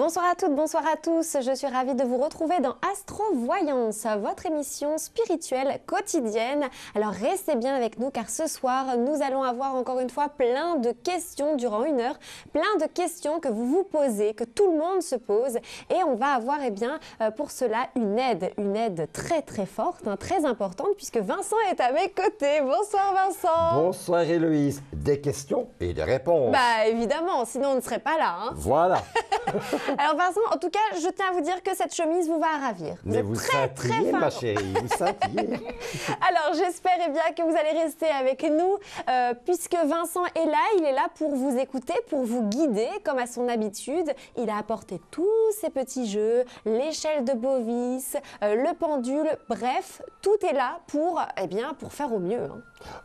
Bonsoir à toutes, bonsoir à tous. Je suis ravie de vous retrouver dans Astrovoyance, votre émission spirituelle quotidienne. Alors restez bien avec nous car ce soir, nous allons avoir encore une fois plein de questions durant une heure. Plein de questions que vous vous posez, que tout le monde se pose. Et on va avoir pour cela une aide très très forte, très importante puisque Vincent est à mes côtés. Bonsoir Vincent. Bonsoir Héloïse. Des questions et des réponses. Bah évidemment, sinon on ne serait pas là. Voilà. Alors Vincent, en tout cas, je tiens à vous dire que cette chemise vous va ravir. Mais vous scintillez, ma chérie, vous scintillez. Alors j'espère bien que vous allez rester avec nous, puisque Vincent est là, il est là pour vous écouter, pour vous guider, comme à son habitude. Il a apporté tous ces petits jeux, l'échelle de Bovis, le pendule, bref, tout est là pour faire au mieux.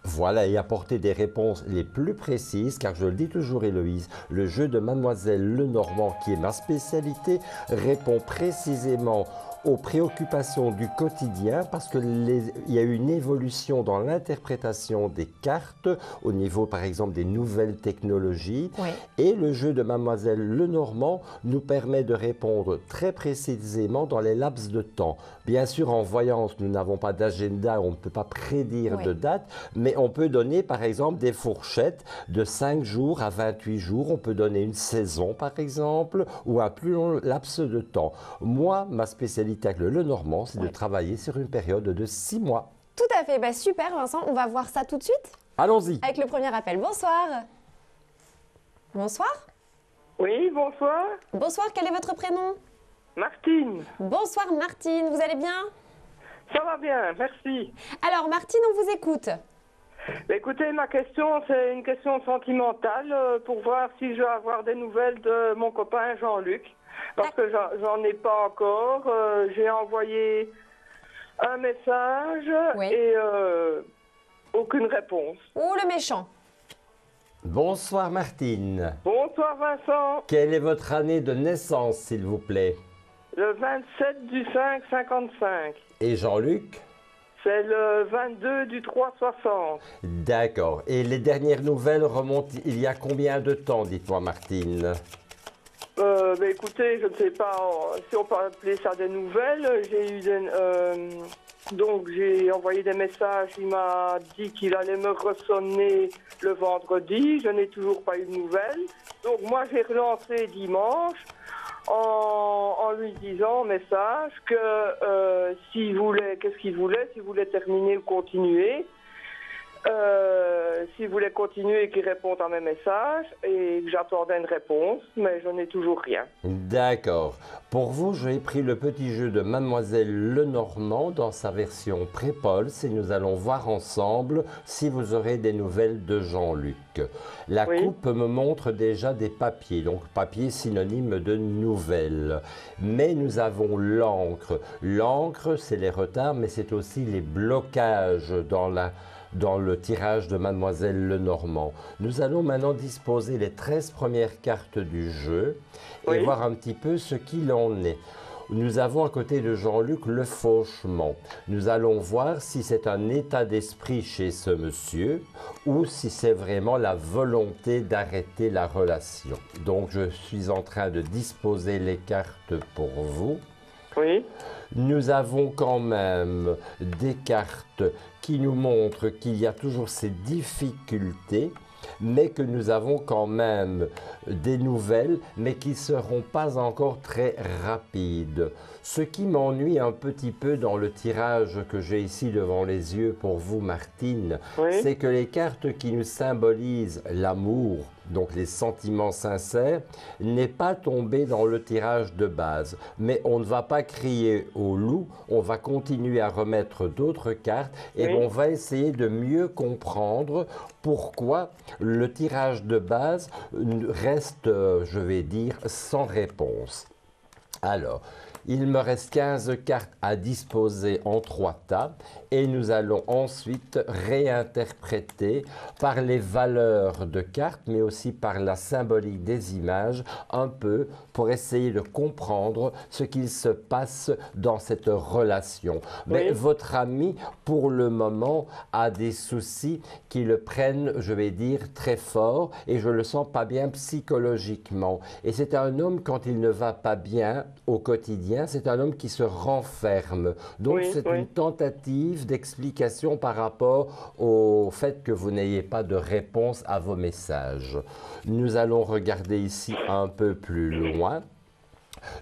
Voilà, et apporter des réponses les plus précises, car je le dis toujours Héloïse, le jeu de Mademoiselle Lenormand, qui est ma spécialité, répond précisément aux préoccupations du quotidien parce qu'il y a eu une évolution dans l'interprétation des cartes au niveau par exemple des nouvelles technologies. Oui. Et le jeu de Mademoiselle Lenormand nous permet de répondre très précisément dans les laps de temps. Bien sûr, en voyance, nous n'avons pas d'agenda, on ne peut pas prédire de date, mais on peut donner par exemple des fourchettes de 5 jours à 28 jours, on peut donner une saison par exemple, ou un plus long laps de temps. Moi, ma spécialité avec le Lenormand, c'est de travailler sur une période de 6 mois. Tout à fait, super Vincent, on va voir ça tout de suite. Allons-y. Avec le premier appel. Bonsoir. Bonsoir. Oui, bonsoir. Bonsoir, quel est votre prénom? Martine. Bonsoir Martine, vous allez bien? Ça va bien, merci. Alors Martine, on vous écoute. Écoutez, ma question, c'est une question sentimentale pour voir si je vais avoir des nouvelles de mon copain Jean-Luc. Parce que j'en ai pas encore. J'ai envoyé un message et aucune réponse. Oh, le méchant. Bonsoir Martine. Bonsoir Vincent. Quelle est votre année de naissance, s'il vous plaît? Le 27 du 5, 55. Et Jean-Luc? C'est le 22 du 3, 60. D'accord. Et les dernières nouvelles remontent il y a combien de temps, dites-moi Martine? Écoutez, je ne sais pas si on peut appeler ça des nouvelles. Donc j'ai envoyé des messages, il m'a dit qu'il allait me ressonner le vendredi, je n'ai toujours pas eu de nouvelles. Donc moi j'ai relancé dimanche en lui disant en message que s'il voulait, qu'est-ce qu'il voulait, s'il voulait terminer ou continuer. S'il voulait continuer, qu'il réponde à mes messages et que j'attendais une réponse, mais je n'ai toujours rien. D'accord. Pour vous, j'ai pris le petit jeu de Mademoiselle Lenormand dans sa version Pré-Pols et nous allons voir ensemble si vous aurez des nouvelles de Jean-Luc. La coupe me montre déjà des papiers, donc papier synonyme de nouvelles. Mais nous avons l'encre. L'encre, c'est les retards, mais c'est aussi les blocages dans le tirage de Mademoiselle Lenormand. Nous allons maintenant disposer les 13 premières cartes du jeu et voir un petit peu ce qu'il en est. Nous avons à côté de Jean-Luc le fauchement. Nous allons voir si c'est un état d'esprit chez ce monsieur ou si c'est vraiment la volonté d'arrêter la relation. Donc je suis en train de disposer les cartes pour vous. Oui. Nous avons quand même des cartes qui nous montrent qu'il y a toujours ces difficultés, mais que nous avons quand même des nouvelles, mais qui ne seront pas encore très rapides. Ce qui m'ennuie un petit peu dans le tirage que j'ai ici devant les yeux pour vous, Martine, c'est que les cartes qui nous symbolisent l'amour, donc les sentiments sincères, n'est pas tombé dans le tirage de base. Mais on ne va pas crier au loup, on va continuer à remettre d'autres cartes et on va essayer de mieux comprendre pourquoi le tirage de base reste, je vais dire, sans réponse. Alors, Il me reste 15 cartes à disposer en 3 tas et nous allons ensuite réinterpréter par les valeurs de cartes, mais aussi par la symbolique des images, un peu pour essayer de comprendre ce qu'il se passe dans cette relation. Mais votre ami, pour le moment, a des soucis qui le prennent, je vais dire, très fort et je le sens pas bien psychologiquement. Et c'est un homme, quand il ne va pas bien au quotidien, c'est un homme qui se renferme. Donc c'est une tentative d'explication par rapport au fait que vous n'ayez pas de réponse à vos messages. Nous allons regarder ici un peu plus loin.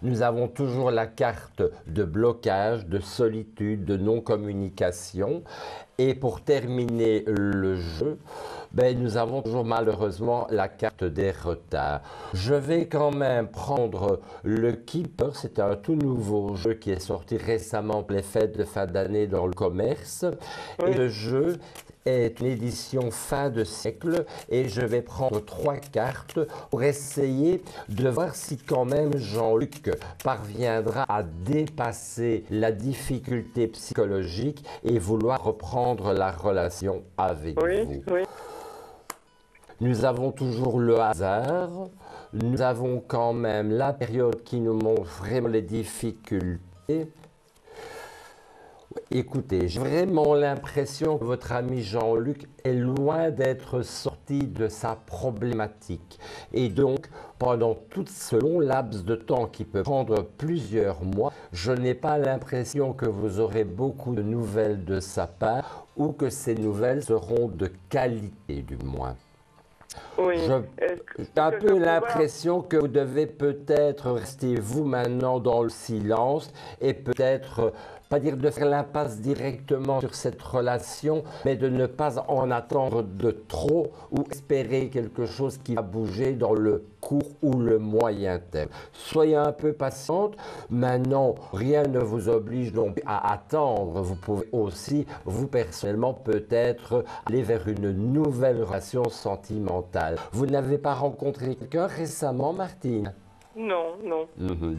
Nous avons toujours la carte de blocage, de solitude, de non-communication. Et pour terminer le jeu, nous avons toujours malheureusement la carte des retards. Je vais quand même prendre le Keeper, c'est un tout nouveau jeu qui est sorti récemment pour les fêtes de fin d'année dans le commerce. Et le jeu est une édition fin de siècle et je vais prendre 3 cartes pour essayer de voir si quand même Jean-Luc parviendra à dépasser la difficulté psychologique et vouloir reprendre la relation avec vous. Nous avons toujours le hasard, nous avons quand même la période qui nous montre vraiment les difficultés. Écoutez, j'ai vraiment l'impression que votre ami Jean-Luc est loin d'être sorti de sa problématique. Et donc, pendant tout ce long laps de temps qui peut prendre plusieurs mois, je n'ai pas l'impression que vous aurez beaucoup de nouvelles de sa part ou que ces nouvelles seront de qualité du moins. J'ai un peu l'impression que vous devez peut-être rester vous maintenant dans le silence et peut-être, pas dire de faire l'impasse directement sur cette relation, mais de ne pas en attendre de trop ou espérer quelque chose qui va bouger dans le court ou le moyen terme. Soyez un peu patiente. Maintenant, rien ne vous oblige donc à attendre. Vous pouvez aussi, vous personnellement, peut-être aller vers une nouvelle relation sentimentale. Vous n'avez pas rencontré quelqu'un récemment, Martine? Non, non.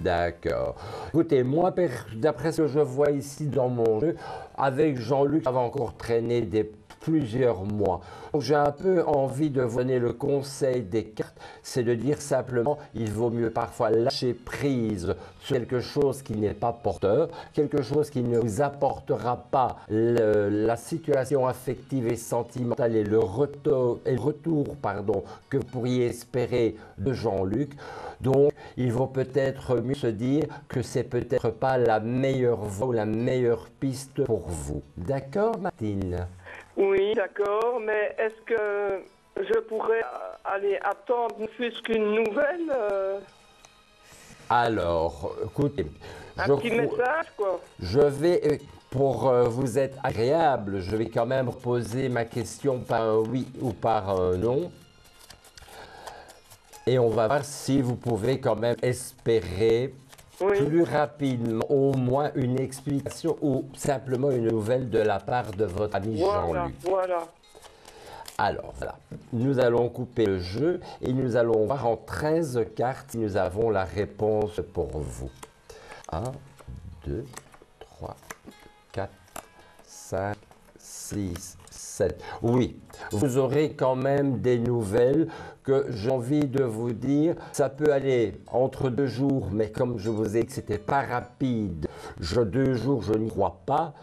D'accord. Écoutez, moi, d'après ce que je vois ici dans mon jeu, avec Jean-Luc, ça va encore traîner plusieurs mois. Donc j'ai un peu envie de vous donner le conseil des cartes, c'est de dire simplement, il vaut mieux parfois lâcher prise sur quelque chose qui n'est pas porteur, quelque chose qui ne vous apportera pas la situation affective et sentimentale et le retour que vous pourriez espérer de Jean-Luc. Donc, il vaut peut-être mieux se dire que c'est peut-être pas la meilleure voie ou la meilleure piste pour vous. D'accord, Martine? Oui, d'accord, mais est-ce que je pourrais aller attendre ne fût-ce qu'une nouvelle Alors, écoutez, un petit message, quoi. Je vais, pour vous être agréable, je vais quand même poser ma question par un oui ou par un non. Et on va voir si vous pouvez quand même espérer plus rapidement, au moins une explication ou simplement une nouvelle de la part de votre ami Jean-Luc. Voilà. Alors, voilà. Nous allons couper le jeu et nous allons voir en 13 cartes si nous avons la réponse pour vous. 1, 2, 3, 4, 5, 6, 7. Oui, vous aurez quand même des nouvelles que j'ai envie de vous dire. Ça peut aller entre 2 jours, mais comme je vous ai dit que c'était pas rapide, 2 jours, je n'y crois pas.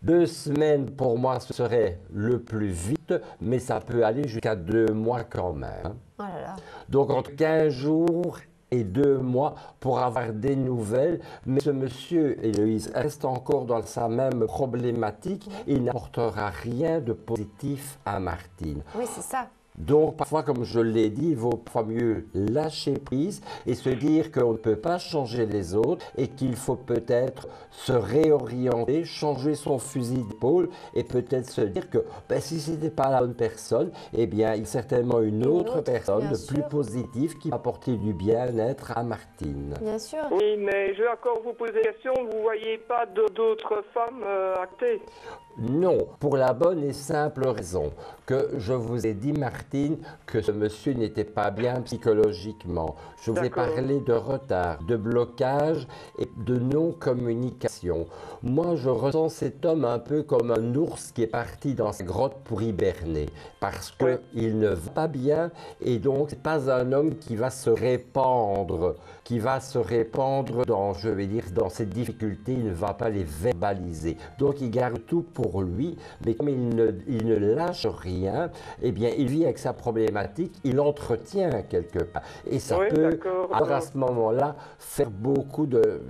2 semaines, pour moi, ce serait le plus vite, mais ça peut aller jusqu'à 2 mois quand même. Oh là là. Donc, entre 15 jours et 2 mois pour avoir des nouvelles. Mais ce monsieur, Héloïse, reste encore dans sa même problématique. Il n'apportera rien de positif à Martine. Oui, c'est ça. Donc, parfois, comme je l'ai dit, il vaut parfois mieux lâcher prise et se dire qu'on ne peut pas changer les autres et qu'il faut peut-être se réorienter, changer son fusil d'épaule et peut-être se dire que si ce n'était pas la bonne personne, eh bien, il y a certainement une autre personne plus positive qui va apporter du bien-être à Martine. Bien sûr. Oui, mais je vais encore vous poser la question, vous ne voyez pas d'autres femmes actées? Non, pour la bonne et simple raison que je vous ai dit, Martine, Martine, que ce monsieur n'était pas bien psychologiquement. Je vous ai D'accord. parlé de retard, de blocage et de non-communication. Moi, je ressens cet homme un peu comme un ours qui est parti dans sa grotte pour hiberner, parce Ouais. qu'il ne va pas bien et donc c'est pas un homme qui va se répandre, dans, je vais dire, dans ses difficultés, il ne va pas les verbaliser. Donc il garde tout pour lui, mais comme il ne lâche rien, eh bien il vit avec sa problématique, il entretient quelque part. Et ça Oui, peut, d'accord, alors, à d'accord. ce moment-là, faire beaucoup de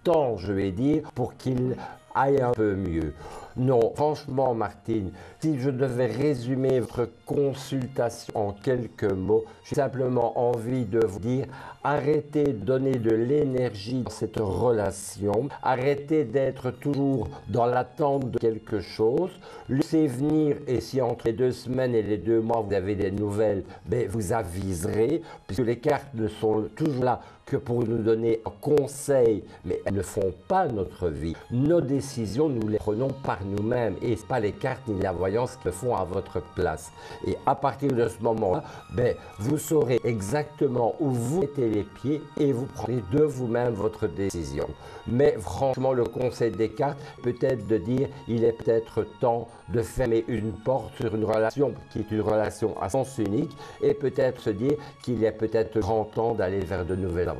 temps, je vais dire, pour qu'il aille un peu mieux. Non, franchement, Martine, si je devais résumer votre consultation en quelques mots, j'ai simplement envie de vous dire, arrêtez de donner de l'énergie dans cette relation, arrêtez d'être toujours dans l'attente de quelque chose, laissez venir, et si entre les 2 semaines et les 2 mois vous avez des nouvelles, ben, vous aviserez, puisque les cartes ne sont toujours là que pour nous donner un conseil, mais elles ne font pas notre vie. Nos décisions, nous les prenons par nous-mêmes et ce n'est pas les cartes ni la voyance qui le font à votre place. Et à partir de ce moment-là, ben, vous saurez exactement où vous mettez les pieds et vous prenez de vous-même votre décision. Mais franchement, le conseil des cartes, peut-être de dire, il est peut-être temps de fermer une porte sur une relation qui est une relation à sens unique et peut-être se dire qu'il est peut-être grand temps d'aller vers de nouvelles aventures.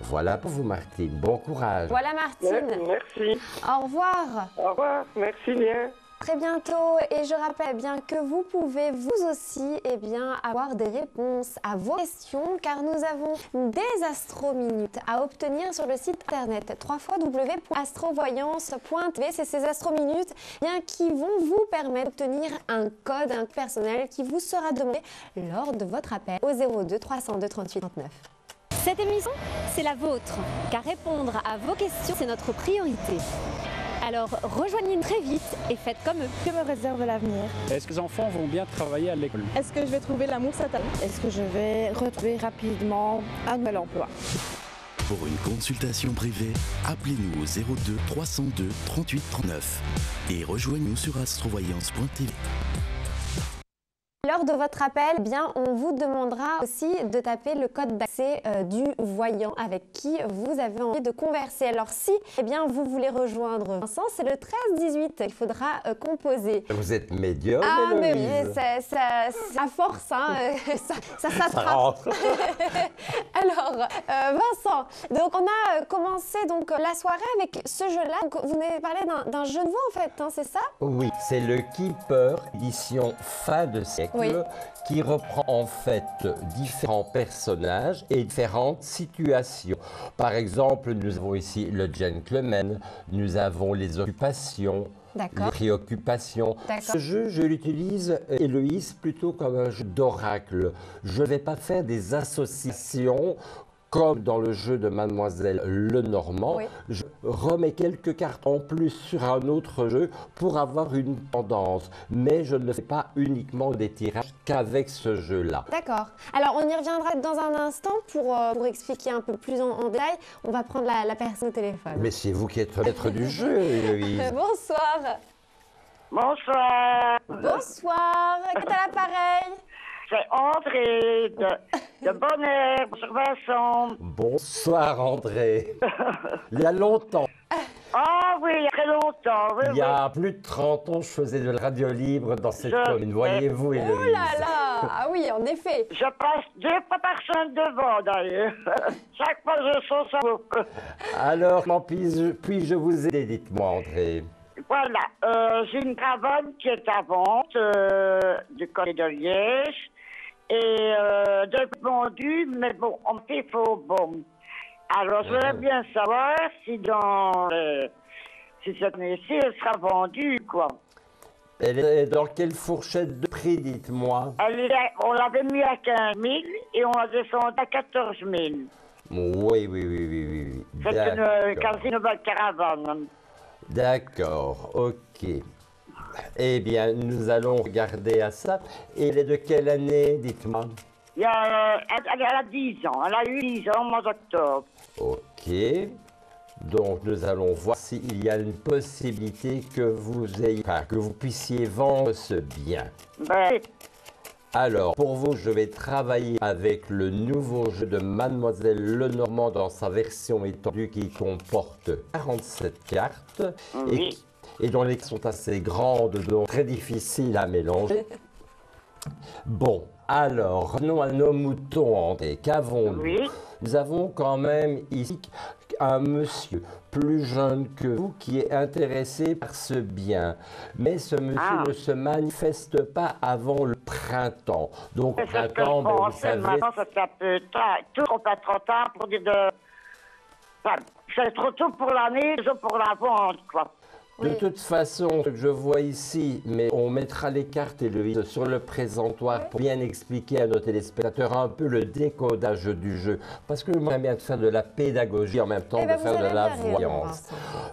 Voilà pour vous, Martine. Bon courage. Voilà Martine. Merci. Au revoir. Au revoir. Merci bien. Très bientôt, et je rappelle bien que vous pouvez vous aussi avoir des réponses à vos questions, car nous avons des astrominutes à obtenir sur le site internet www.astrovoyance.tv. C'est ces astrominutes qui vont vous permettre d'obtenir un code personnel qui vous sera demandé lors de votre appel au 02 302 38 39. Cette émission, c'est la vôtre, car répondre à vos questions, c'est notre priorité. Alors rejoignez-nous très vite et faites comme eux. Que me réserve l'avenir? Est-ce que les enfants vont bien travailler à l'école? Est-ce que je vais trouver l'amour cette année? Est-ce que je vais retrouver rapidement un nouvel emploi? Pour une consultation privée, appelez-nous au 02 302 38 39 et rejoignez-nous sur astrovoyance.tv. Lors de votre appel, on vous demandera aussi de taper le code d'accès du voyant avec qui vous avez envie de converser. Alors si vous voulez rejoindre Vincent, c'est le 13-18. Il faudra composer. Vous êtes médium, Ah mais oui, Héloïse. ça à force, ça s'attrape. rentre. Alors, Vincent, donc on a commencé la soirée avec ce jeu-là. Donc, vous m'avez parlé d'un jeu de voix en fait, c'est ça? Oui, c'est le Keeper édition fin de siècle Oui. qui reprend en fait différents personnages et différentes situations. Par exemple, nous avons ici le gentleman, nous avons les occupations, D'accord. les préoccupations. D'accord. Ce jeu, je l'utilise, Héloïse, plutôt comme un jeu d'oracle. Je ne vais pas faire des associations comme dans le jeu de Mademoiselle Lenormand. Oui. Je remets quelques cartes en plus sur un autre jeu pour avoir une tendance. Mais je ne fais pas uniquement des tirages qu'avec ce jeu-là. D'accord. Alors, on y reviendra dans un instant pour expliquer un peu plus en détail. On va prendre la personne au téléphone. Mais c'est vous qui êtes maître du jeu, Héloïse. Bonsoir. Bonsoir, Bonsoir. Qui est à l'appareil? c'est André de Bonheur sur Vincent. Bonsoir, André. Il y a longtemps, Ah oui, il y a très longtemps. Oui, il y a plus de 30 ans, je faisais de la radio libre dans cette Je- commune. Voyez-vous, Héloïse. Oh là là. Ah oui, en effet. oui. Je passe 2 fois par semaine devant d'ailleurs. Chaque fois je sens ça. Alors, comment puis-je vous aider, dites-moi, André? Voilà, j'ai une caravane qui est à vente du côté de Liège. Et de vendu, mais bon, on fait faux bon. Alors, je voudrais bien savoir si si cette année-ci, elle sera vendue, quoi. Elle est dans quelle fourchette de prix, dites-moi? On l'avait mis à 15 000 et on l'a descendu à 14 000. Oui. C'est une D'accord. quasi nouvelle caravane. D'accord, ok. Eh bien, nous allons regarder à ça. Et elle est de quelle année, dites-moi? Elle a 10 ans. Elle a eu 10 ans au mois d'octobre. Ok. Donc, nous allons voir s'il y a une possibilité que vous puissiez vendre ce bien. Ben, Alors, pour vous, je vais travailler avec le nouveau jeu de Mademoiselle Lenormand dans sa version étendue qui comporte 47 cartes et dont les cartes sont assez grandes, donc très difficiles à mélanger. Bon, alors, revenons à nos moutons, André. Qu'avons-nous? Nous avons quand même ici un monsieur plus jeune que vous qui est intéressé par ce bien. Mais ce monsieur ne se manifeste pas avant le printemps. Donc, le printemps, ben, vous savez... Maintenant, ça fait un peu tard, tout trop pas trop tard pour dire de... Enfin, c'est trop tôt pour l'année, trop pour la vente, quoi. De toute façon, ce que je vois ici, mais on mettra les cartes et le vis sur le présentoir pour bien expliquer à nos téléspectateurs un peu le décodage du jeu. Parce que moi, j'aime bien de faire de la pédagogie en même temps de faire de la voyance.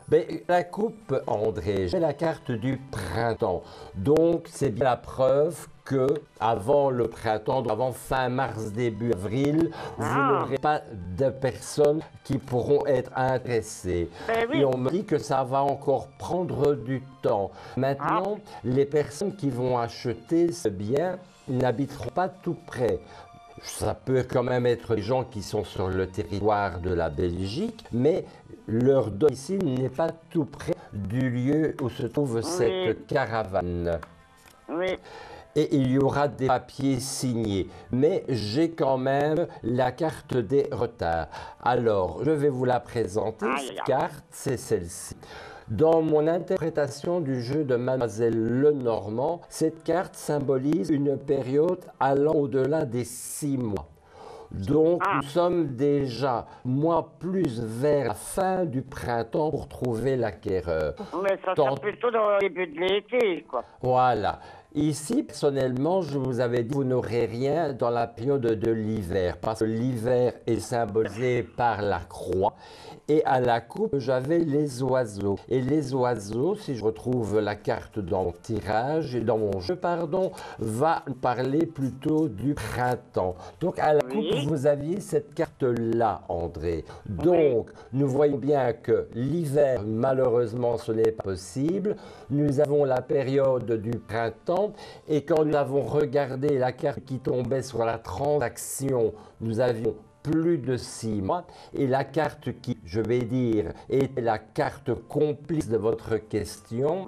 Mais la coupe, André, j'ai la carte du printemps. Donc, c'est bien la preuve que avant le printemps, avant fin mars, début avril, vous n'aurez pas de personnes qui pourront être intéressées. Et on me dit que ça va encore prendre du temps. Maintenant, les personnes qui vont acheter ce bien n'habiteront pas tout près. Ça peut quand même être des gens qui sont sur le territoire de la Belgique, mais leur domicile n'est pas tout près du lieu où se trouve cette caravane. Et il y aura des papiers signés. Mais j'ai quand même la carte des retards. Alors, je vais vous la présenter. Cette carte, c'est celle-ci. Dans mon interprétation du jeu de Mademoiselle Lenormand, cette carte symbolise une période allant au-delà des 6 mois. Donc, nous sommes déjà, moi, plus vers la fin du printemps pour trouver l'acquéreur. Mais ça sera plutôt dans le début de l'été, quoi. Voilà. Ici, personnellement, je vous avais dit, vous n'aurez rien dans la période de l'hiver, parce que l'hiver est symbolisé par la croix. Et à la coupe, j'avais les oiseaux. Et les oiseaux, si je retrouve la carte dans mon tirage, et dans mon jeu, pardon, va parler plutôt du printemps. Donc à la coupe, vous aviez cette carte-là, André. Donc, nous voyons bien que l'hiver, malheureusement, ce n'est pas possible. Nous avons la période du printemps. Et quand nous avons regardé la carte qui tombait sur la transaction, nous avions plus de 6 mois. Et la carte qui, je vais dire, était la carte complice de votre question,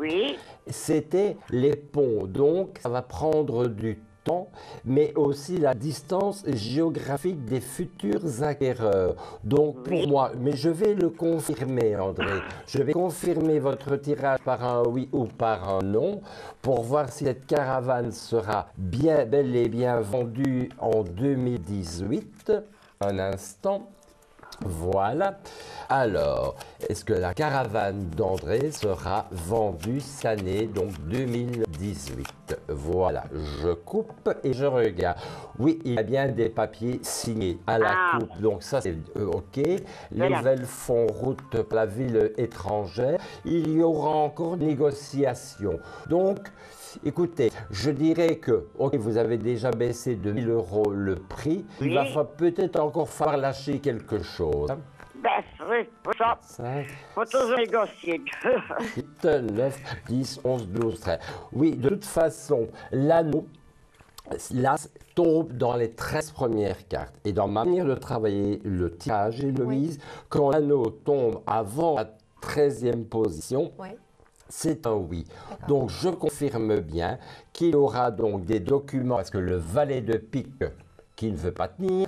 c'était les ponts. Donc, ça va prendre du temps, mais aussi la distance géographique des futurs acquéreurs. Donc, pour moi, mais je vais le confirmer, André. Je vais confirmer votre tirage par un oui ou par un non pour voir si cette caravane sera bien, bel et bien vendue en 2018. Un instant. Voilà. Alors, est-ce que la caravane d'André sera vendue cette année, donc 2018? Voilà, je coupe et je regarde. Oui, il y a bien des papiers signés à la coupe, donc ça c'est OK. Les nouvelles font route pour la ville étrangère. Il y aura encore négociation. Donc, écoutez, je dirais que, OK, vous avez déjà baissé de 1 000 € le prix. Il va peut-être encore falloir lâcher quelque chose. Oui, faut toujours négocier. 8, 9, 10, 11, 12, 13. Oui, de toute façon, l'anneau, là, tombe dans les 13 premières cartes. Et dans ma manière de travailler le tirage, Héloïse, quand l'anneau tombe avant la 13e position, c'est un oui. Donc, je confirme bien qu'il y aura donc des documents, parce que le valet de pique qui ne veut pas tenir,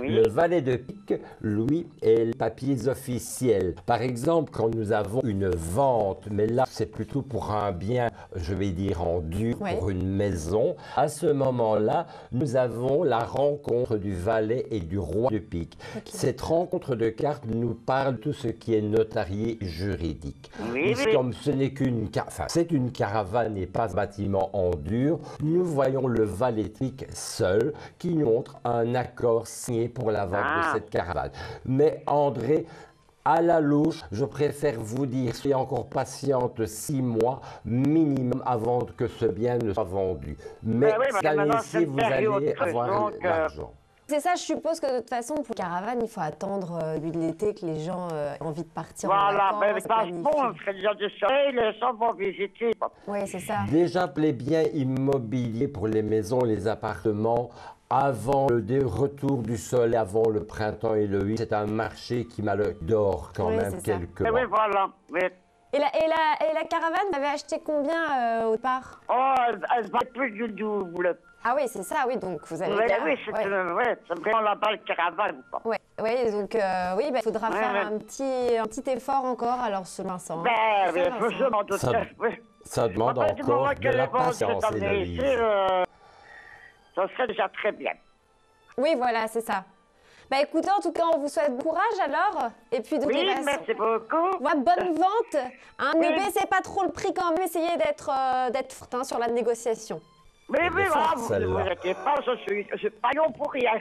le valet de pique, lui, est les papiers officiels. Par exemple, quand nous avons une vente, mais là, c'est plutôt pour un bien, je vais dire en dur, pour une maison, à ce moment-là, nous avons la rencontre du valet et du roi de pique. Cette rencontre de cartes nous parle de tout ce qui est notarié juridique. Comme ce n'est qu'une c'est une caravane et pas un bâtiment en dur, nous voyons le valet de pique seul qui nous montre un accord signé pour la vente de cette caravane. Mais André, à la louche, je préfère vous dire, soyez encore patiente 6 mois minimum avant que ce bien ne soit vendu. Mais cette année-ci, vous allez avoir l'argent. C'est ça, je suppose que de toute façon, pour caravane, il faut attendre début de l'été que les gens aient envie de partir en Voilà, mais vacances. passe bon, on ferait déjà du soleil, les gens vont visiter. Oui, c'est ça. Déjà, les biens immobiliers pour les maisons, les appartements, avant le retour du soleil, avant le printemps et le 8, c'est un marché qui dort quand Oui, même c'est ça. quelques Oui, mois. voilà. Oui. Et la caravane, vous avez acheté combien au départ? Oh, elle va plus du double. Ah oui, c'est ça, oui, donc vous avez... Oui, oui, c'est vraiment la balle caravane. Ouais, ouais, donc oui, il faudra Ouais, faire ouais. un petit effort encore, alors ce Vincent. Ben, Ça, oui, Vincent. je m'en doute. Ça- Oui. Ça demande À partir du encore moment de qu'elle la est bonne patience, cette année, Héloïse. ça serait déjà très bien. Oui, voilà, c'est ça. Bah écoutez, en tout cas, on vous souhaite bon courage alors. Et puis de toute Oui, façon, merci beaucoup. voilà, bonne vente. Hein, Oui. Ne baissez pas trop le prix quand même, essayez d'être forte hein, sur la négociation. Oui, oui, est voilà, forte, vous ne celle-là. vous inquiétez pas, je suis pas long pour rien.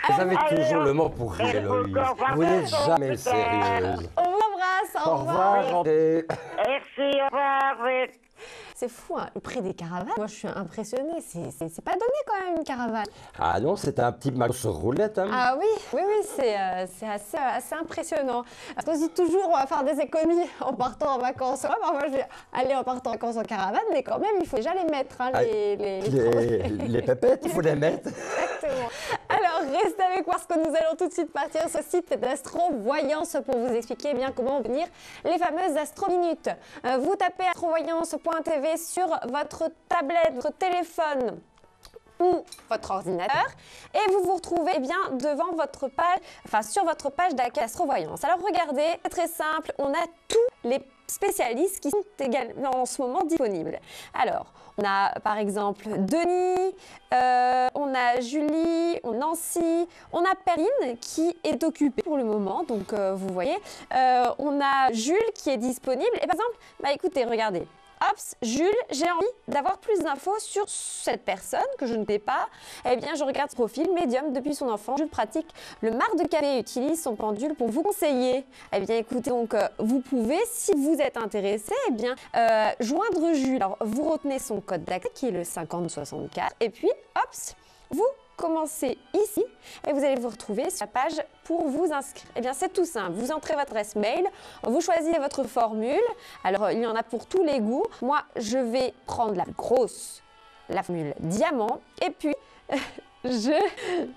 Vous avez Allez, toujours on- le mot pour rire, Merci Héloïse. beaucoup, au revoir. Vous n'êtes jamais Plus tard. sérieuse. On vous embrasse, au Au revoir. revoir, André. Merci, au revoir, oui. C'est fou, hein, le prix des caravanes. Moi, je suis impressionnée. C'est pas donné quand même une caravane. Ah non, c'est un petit max sur roulette. Hein. Ah oui, oui, oui, c'est assez impressionnant. Parce qu'on se dit toujours, on va faire des économies en partant en vacances. Ouais, moi, je vais aller en partant en vacances en caravane, mais quand même, il faut déjà les mettre, hein, Ah, les les pépettes, il faut les mettre. Exactement. Alors, restez avec moi parce que nous allons tout de suite partir sur le site d'Astrovoyance pour vous expliquer bien comment obtenir les fameuses astrominutes. Vous tapez astrovoyance.tv sur votre tablette, votre téléphone ou votre ordinateur et vous vous retrouvez bien devant votre page, enfin sur votre page d'accueil Astrovoyance. Alors regardez, c'est très simple, on a tous les spécialistes qui sont également en ce moment disponibles. Alors, on a par exemple Denis, on a Julie, on a Nancy, on a Perrine qui est occupée pour le moment, donc vous voyez. On a Jules qui est disponible. Et par exemple, écoutez, regardez. Hops, Jules, j'ai envie d'avoir plus d'infos sur cette personne que je ne connais pas. Eh bien, je regarde ce profil, médium depuis son enfance. Jules pratique le marc de café et utilise son pendule pour vous conseiller. Eh bien, écoutez, donc, vous pouvez, si vous êtes intéressé, eh bien, joindre Jules. Alors, vous retenez son code d'accès qui est le 5064. Et puis, hops, vous commencez ici et vous allez vous retrouver sur la page pour vous inscrire. Eh bien, c'est tout simple. Vous entrez votre adresse mail, vous choisissez votre formule. Alors, il y en a pour tous les goûts. Moi, je vais prendre la grosse, la formule diamant. Et puis, je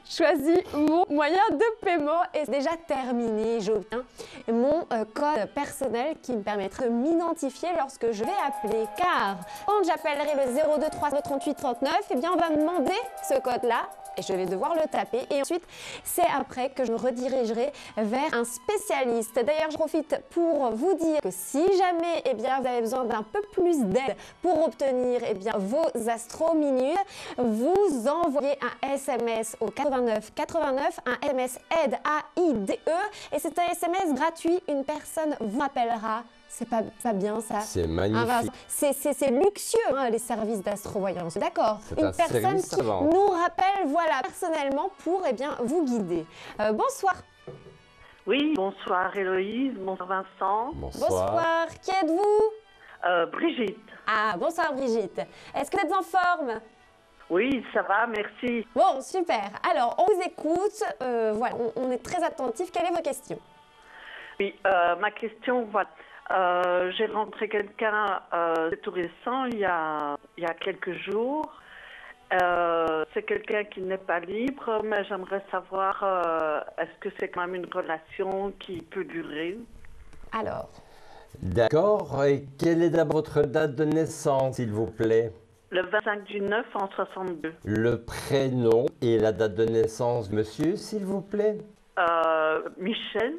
choisis mon moyen de paiement et c'est déjà terminé. J'obtiens mon code personnel qui me permettra de m'identifier lorsque je vais appeler. Car quand j'appellerai le 02 338 39, eh bien, on va me demander ce code-là. Et je vais devoir le taper. Et ensuite, c'est après que je me redirigerai vers un spécialiste. D'ailleurs, je profite pour vous dire que si jamais eh bien, vous avez besoin d'un peu plus d'aide pour obtenir eh bien, vos astrominutes, vous envoyez un SMS au 89 89, un SMS aide AIDE. Et c'est un SMS gratuit. Une personne vous appellera. C'est pas bien ça. C'est magnifique. C'est luxueux hein, les services d'astrovoyance. D'accord. C'est Une un personne service qui savant. nous rappelle, voilà, personnellement pour eh bien vous guider. Bonsoir. Oui, bonsoir Héloïse, bonsoir Vincent. Bonsoir. Qui êtes-vous? Brigitte. Ah, bonsoir Brigitte. Est-ce que vous êtes en forme? Oui, ça va, merci. Bon, super. Alors, on vous écoute. Voilà, on est très attentif. Quelle est votre question? Oui, ma question, voilà. J'ai rencontré quelqu'un, c'est tout récent, il y a quelques jours. C'est quelqu'un qui n'est pas libre, mais j'aimerais savoir, est-ce que c'est quand même une relation qui peut durer? Alors. D'accord. Et quelle est d'abord votre date de naissance, s'il vous plaît? Le 25 du 9 en 62. Le prénom et la date de naissance, monsieur, s'il vous plaît? Michel,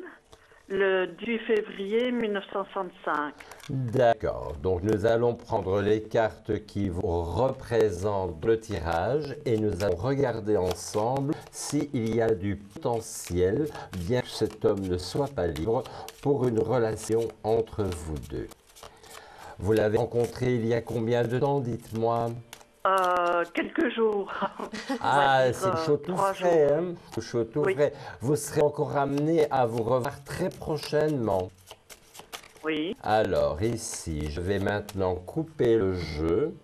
le 10 février 1965. D'accord. Donc, nous allons prendre les cartes qui vous représentent le tirage et nous allons regarder ensemble s'il y a du potentiel, bien que cet homme ne soit pas libre, pour une relation entre vous deux. Vous l'avez rencontré il y a combien de temps, dites-moi? Quelques jours. Ah, c'est le chaud tout 3 frais, jours. hein? Le chaud tout Oui. frais. Vous serez encore amené à vous revoir très prochainement. Oui. Alors, ici, je vais maintenant couper le jeu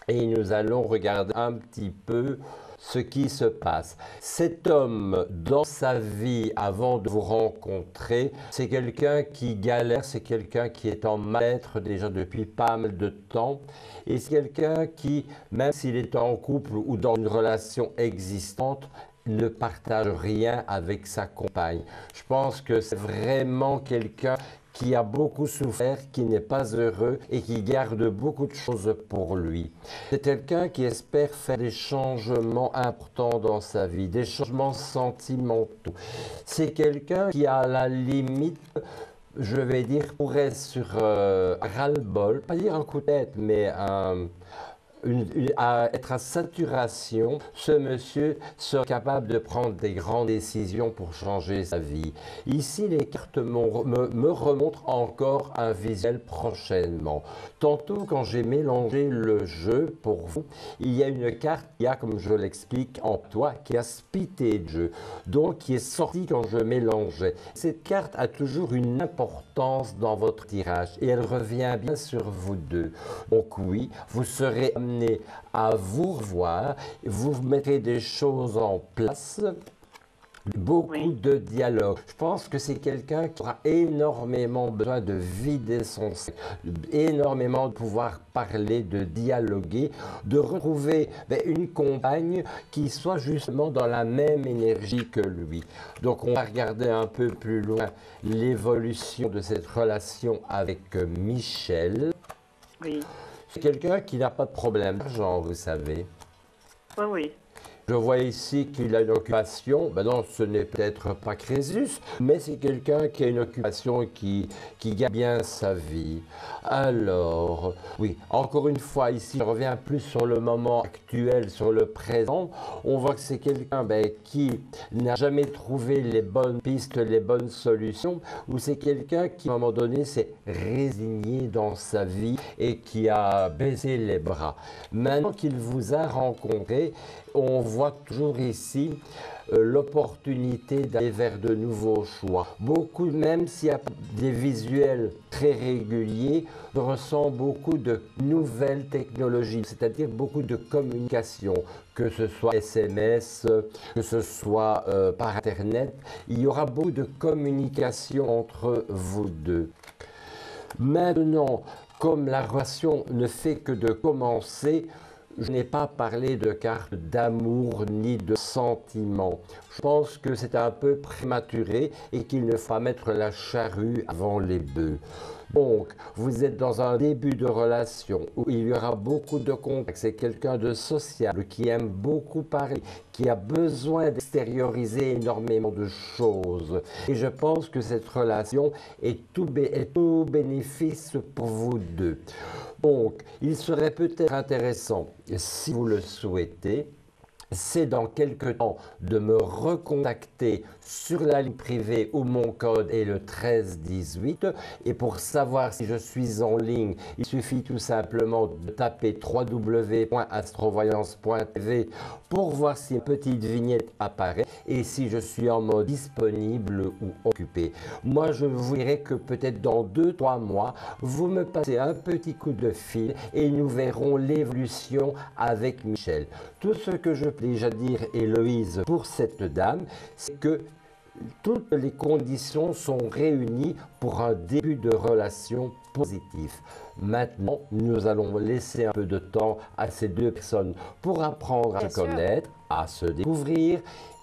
et nous allons regarder un petit peu ce qui se passe. Cet homme, dans sa vie, avant de vous rencontrer, c'est quelqu'un qui galère, c'est quelqu'un qui est en mal-être déjà depuis pas mal de temps. Et c'est quelqu'un qui, même s'il est en couple ou dans une relation existante, ne partage rien avec sa compagne. Je pense que c'est vraiment quelqu'un qui a beaucoup souffert, qui n'est pas heureux et qui garde beaucoup de choses pour lui. C'est quelqu'un qui espère faire des changements importants dans sa vie, des changements sentimentaux. C'est quelqu'un qui, à la limite, je vais dire, pourrait sur ras-le-bol, pas dire un coup de tête, mais à être à saturation, ce monsieur sera capable de prendre des grandes décisions pour changer sa vie. Ici, les cartes me remontrent encore un visuel prochainement. Tantôt, quand j'ai mélangé le jeu pour vous, il y a une carte qui a, comme je l'explique en toi, qui a splitté le jeu, donc qui est sortie quand je mélangeais. Cette carte a toujours une importance dans votre tirage et elle revient bien sur vous deux. Donc oui, vous serez amené à vous revoir, vous mettrez des choses en place, beaucoup de dialogue. Je pense que c'est quelqu'un qui aura énormément besoin de vider son sac, énormément de pouvoir parler, de dialoguer, de retrouver une compagne qui soit justement dans la même énergie que lui. Donc on va regarder un peu plus loin l'évolution de cette relation avec Michel. Oui. C'est quelqu'un qui n'a pas de problème d'argent, vous savez. Oui, oui. Je vois ici qu'il a une occupation. Ben non, ce n'est peut-être pas Crésus, mais c'est quelqu'un qui a une occupation et qui gagne bien sa vie. Alors, oui, encore une fois, ici, je reviens plus sur le moment actuel, sur le présent. On voit que c'est quelqu'un qui n'a jamais trouvé les bonnes pistes, les bonnes solutions, ou c'est quelqu'un qui, à un moment donné, s'est résigné dans sa vie et qui a baissé les bras. Maintenant qu'il vous a rencontré, on voit toujours ici l'opportunité d'aller vers de nouveaux choix. Beaucoup, même s'il y a des visuels très réguliers, je ressens beaucoup de nouvelles technologies, c'est-à-dire beaucoup de communication, que ce soit SMS, que ce soit par Internet. Il y aura beaucoup de communication entre vous deux. Maintenant, comme la relation ne fait que de commencer, je n'ai pas parlé de carte d'amour ni de sentiment. Je pense que c'est un peu prématuré et qu'il ne faut pas mettre la charrue avant les bœufs. Donc, vous êtes dans un début de relation où il y aura beaucoup de contacts. C'est quelqu'un de sociable, qui aime beaucoup parler, qui a besoin d'extérioriser énormément de choses. Et je pense que cette relation est tout bénéfice pour vous deux. Donc, il serait peut-être intéressant, si vous le souhaitez, c'est dans quelque temps de me recontacter sur la ligne privée où mon code est le 1318. Et pour savoir si je suis en ligne, il suffit tout simplement de taper www.astrovoyance.tv pour voir si une petite vignette apparaît et si je suis en mode disponible ou occupé. Moi, je vous dirai que peut-être dans 2-3 mois, vous me passez un petit coup de fil et nous verrons l'évolution avec Michel. Tout ce que je peux déjà dire, Héloïse, pour cette dame, c'est que toutes les conditions sont réunies pour un début de relation positif. Maintenant, nous allons laisser un peu de temps à ces deux personnes pour apprendre à se connaître, à se découvrir.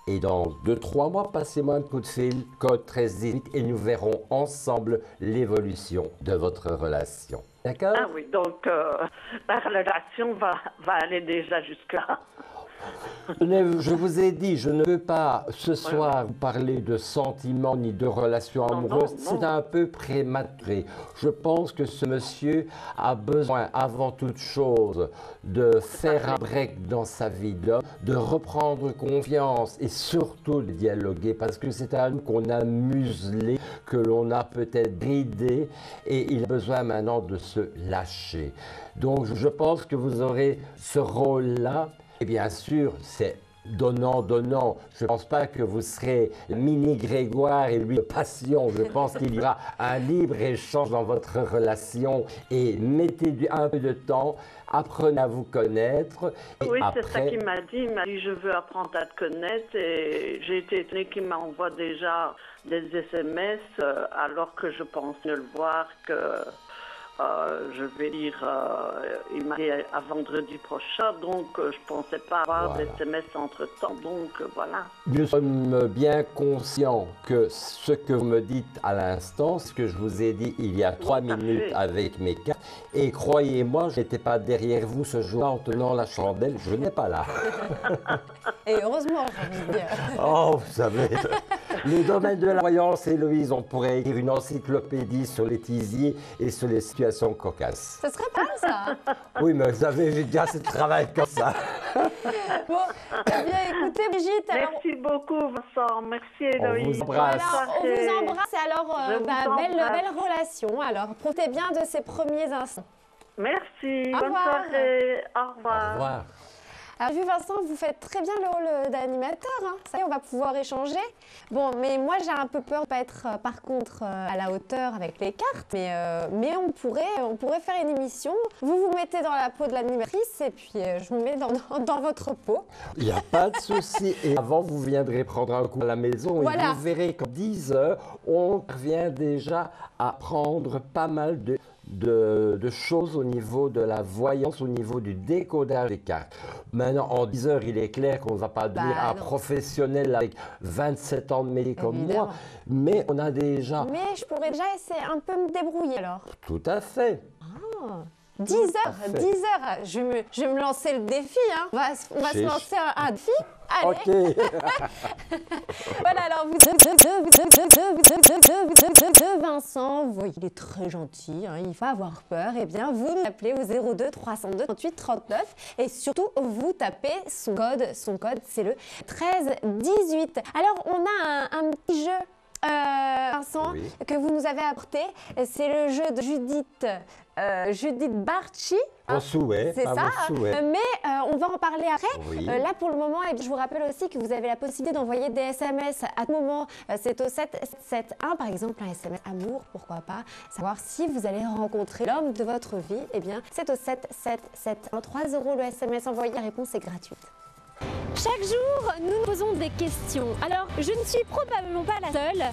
Et dans 2-3 mois, passez-moi un coup de fil, code 1318, et nous verrons ensemble l'évolution de votre relation. D'accord? Ah oui, donc la relation va aller déjà jusque-là. Je vous ai dit, je ne veux pas ce soir vous parler de sentiments ni de relations amoureuses. C'est un peu prématuré. Je pense que ce monsieur a besoin, avant toute chose, de faire un break dans sa vie d'homme, de reprendre confiance et surtout de dialoguer parce que c'est un homme qu'on a muselé, que l'on a peut-être bridé et il a besoin maintenant de se lâcher. Donc je pense que vous aurez ce rôle-là. Et bien sûr, c'est Donnant. Je ne pense pas que vous serez mini Grégoire et lui Passion. Je pense qu'il y aura un libre échange dans votre relation et mettez un peu de temps, apprenez à vous connaître. Et oui, après... c'est ça qu'il m'a dit. Il m'a dit, je veux apprendre à te connaître. Et j'ai été étonnée qu'il m'envoie déjà des SMS alors que je pense ne le voir que... je vais dire, il m'a dit à vendredi prochain, donc je ne pensais pas avoir des SMS entre-temps, donc voilà. Nous sommes bien conscients que ce que vous me dites à l'instant, ce que je vous ai dit il y a 3 minutes avec mes cartes, et croyez-moi, je n'étais pas derrière vous ce jour-là en tenant la chandelle, je n'ai pas là. Et heureusement, j'ai envie de dire. Oh, vous savez, le domaine de la voyance, Héloïse, on pourrait écrire une encyclopédie sur les tisiers et sur les situations cocasses. Ce serait pas ça. Oui, mais vous savez, j'ai déjà assez de travail comme ça. Bon, eh bien, écoutez, Brigitte, alors... Merci beaucoup, Vincent. Merci, Héloïse. On vous embrasse. Voilà, on vous embrasse. Alors, Je vous belle relation. Alors, profitez bien de ces premiers instants. Merci. Au Bonne revoir. soirée. Au revoir. Au revoir. Alors, vu Vincent, vous faites très bien le rôle d'animateur. Hein. Ça y est, on va pouvoir échanger. Bon, mais moi, j'ai un peu peur de ne pas être, par contre, à la hauteur avec les cartes. Mais on pourrait faire une émission. Vous vous mettez dans la peau de l'animatrice et puis je me mets dans votre peau. Il n'y a pas de souci. Et avant, vous viendrez prendre un coup à la maison Voilà. et vous verrez qu'en 10 heures, on revient déjà à prendre pas mal de choses au niveau de la voyance, au niveau du décodage des cartes. Maintenant, en 10 heures, il est clair qu'on ne va pas devenir un professionnel avec 27 ans de mêlée comme moi, mais on a déjà... Mais je pourrais déjà essayer un peu me débrouiller alors. Tout à fait. 10 heures, 10 heures. Je vais me lancer le défi. Hein. On va se lancer un défi. Allez. Ok. Voilà, alors Vincent, vous voyez, il est très gentil, hein, il faut avoir peur. Eh bien, vous nous appelez au 02 302 38 39 et surtout, vous tapez son code, c'est le 13 18. Alors, on a un petit jeu. Vincent, que vous nous avez apporté, c'est le jeu de Judith Barchi. Vos souhaits, c'est ça. Mais on va en parler après. Oui. Là, pour le moment, je vous rappelle aussi que vous avez la possibilité d'envoyer des SMS à tout moment. C'est au 771, par exemple, un SMS amour, pourquoi pas. Savoir si vous allez rencontrer l'homme de votre vie. Eh bien, c'est au 7771. 3 € le SMS envoyé. La réponse est gratuite. Chaque jour, nous nous posons des questions. Alors, je ne suis probablement pas la seule.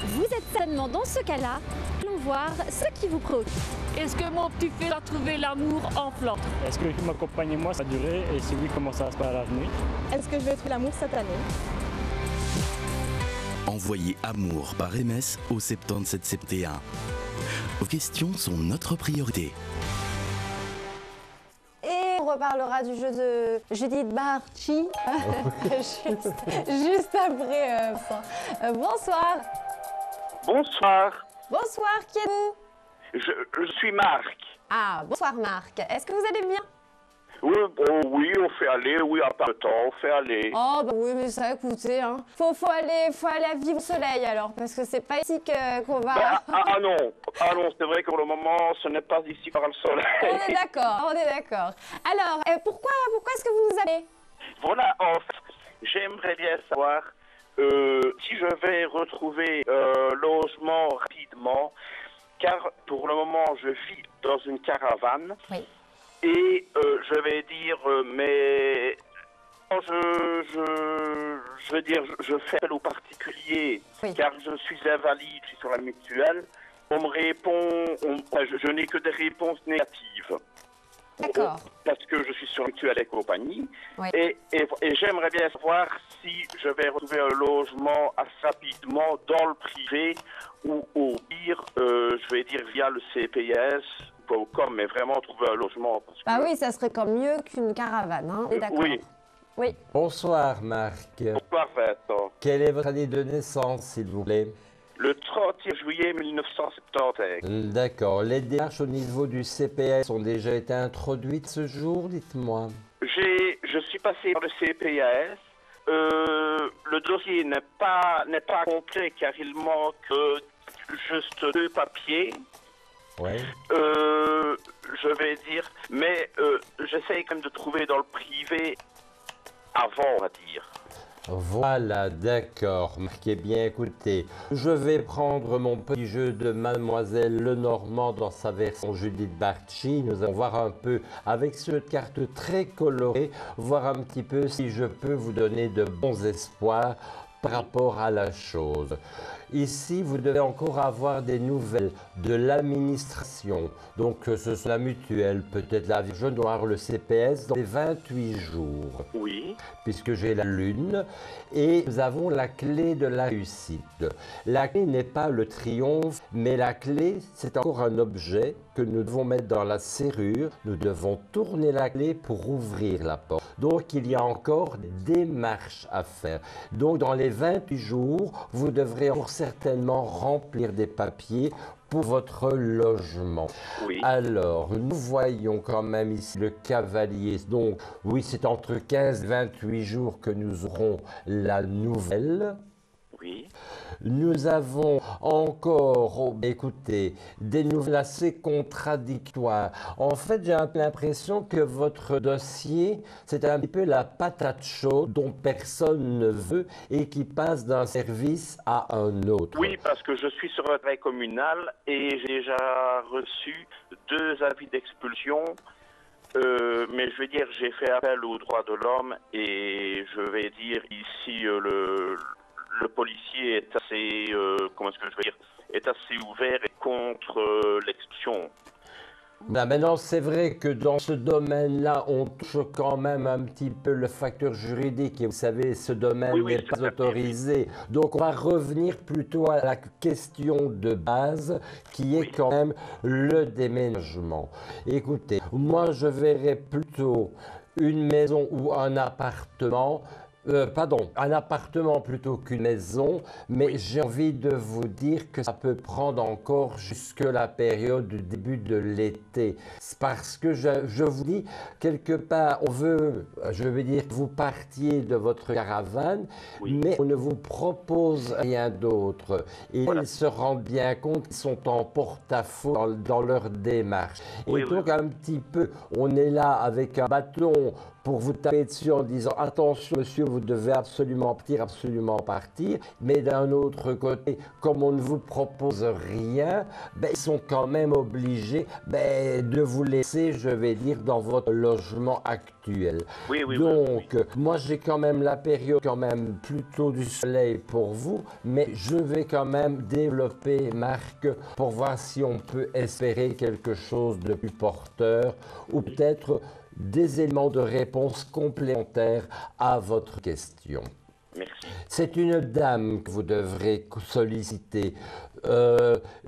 Vous êtes certainement dans ce cas-là. Allons voir ce qui vous préoccupe. Est-ce que mon petit-fils a trouvé l'amour en Flandre? Est-ce que ma compagne et moi, ça a duré? Et si oui, comment ça se passe à l'avenir? Est-ce que je vais trouver l'amour cette année? Envoyez amour par MS au 7771. Vos questions sont notre priorité. Et on reparlera du jeu de Judith Barchi juste après ça. Bonsoir. Bonsoir. Bonsoir, qui êtes-vous? Je suis Marc. Ah, bonsoir Marc. Est-ce que vous allez bien? Oui, on fait aller, oui, à part le temps, on fait aller. Oh, bah oui, mais ça, écoutez, hein. Faut aller à vivre au soleil, alors, parce que c'est pas ici qu'on va... Non, c'est vrai que pour le moment, ce n'est pas ici par le soleil. On est d'accord. Alors, pourquoi est-ce que vous nous appelez? Voilà, en fait, j'aimerais bien savoir si je vais retrouver logement rapidement, car pour le moment, je vis dans une caravane. Oui. Et je vais dire, mais je veux dire, je fais appel aux particuliers, car je suis invalide, je suis sur la mutuelle. On me répond, je n'ai que des réponses négatives. D'accord. Parce que je suis sur la mutuelle et compagnie. Oui. Et j'aimerais bien savoir si je vais retrouver un logement assez rapidement dans le privé ou au pire, je vais dire via le CPS. Mais vraiment trouver un logement. Parce que... Bah oui, ça serait comme mieux qu'une caravane, hein, on est d'accord. Oui. Bonsoir Marc. Bonsoir Vincent. Quelle est votre année de naissance, s'il vous plaît? Le 31 juillet 1971. D'accord. Les démarches au niveau du CPS ont déjà été introduites ce jour, dites-moi. Je suis passé par le CPS. Le dossier n'est pas complet car il manque juste 2 papiers. Ouais. Je vais dire, mais j'essaye quand même de trouver dans le privé. avant, on va dire. Voilà, d'accord. Marquez bien, écoutez. Je vais prendre mon petit jeu de Mademoiselle Lenormand dans sa version Judith Barchi. Nous allons voir un peu, avec ce jeu de cartes très coloré, voir un petit peu si je peux vous donner de bons espoirs par rapport à la chose. Ici, vous devez encore avoir des nouvelles de l'administration. Donc, ce soit la mutuelle, peut-être la Vierge Noire, le CPS, dans les 28 jours. Oui. Puisque j'ai la lune. Et nous avons la clé de la réussite. La clé n'est pas le triomphe, mais la clé, c'est encore un objet que nous devons mettre dans la serrure. Nous devons tourner la clé pour ouvrir la porte. Donc, il y a encore des démarches à faire. Donc, dans les 28 jours, vous devrez certainement remplir des papiers pour votre logement. Oui. Alors, nous voyons quand même ici le cavalier. Donc, oui, c'est entre 15 et 28 jours que nous aurons la nouvelle. Oui. Nous avons encore, oh, écoutez, des nouvelles assez contradictoires. En fait, j'ai un peu l'impression que votre dossier, c'est un petit peu la patate chaude dont personne ne veut et qui passe d'un service à un autre. Oui, parce que je suis sur un travail communal et j'ai déjà reçu 2 avis d'expulsion. Mais je vais dire, j'ai fait appel aux droits de l'homme et je vais dire ici le policier est assez, comment est-ce que je veux dire, est assez ouvert et contre l'expulsion. Là, maintenant, c'est vrai que dans ce domaine-là, on touche quand même un petit peu le facteur juridique. Et vous savez, ce domaine n'est pas autorisé. Donc, on va revenir plutôt à la question de base, qui est quand même le déménagement. Écoutez, moi, je verrais plutôt une maison ou un appartement. Un appartement plutôt qu'une maison, mais j'ai envie de vous dire que ça peut prendre encore jusque la période du début de l'été. C'est parce que je vous dis, quelque part, on veut, je veux dire, que vous partiez de votre caravane, mais on ne vous propose rien d'autre. Et ils se rendent bien compte qu'ils sont en porte-à-faux dans leur démarche. Et donc, un petit peu, on est là avec un bâton pour vous taper dessus en disant « Attention, monsieur, vous devez absolument partir ». Mais d'un autre côté, comme on ne vous propose rien, ils sont quand même obligés de vous laisser, je vais dire, dans votre logement actuel. Donc, moi, j'ai quand même la période quand même plutôt du soleil pour vous, mais je vais quand même développer, Marc, pour voir si on peut espérer quelque chose de plus porteur ou peut-être des éléments de réponse complémentaires à votre question. Merci. C'est une dame que vous devrez solliciter.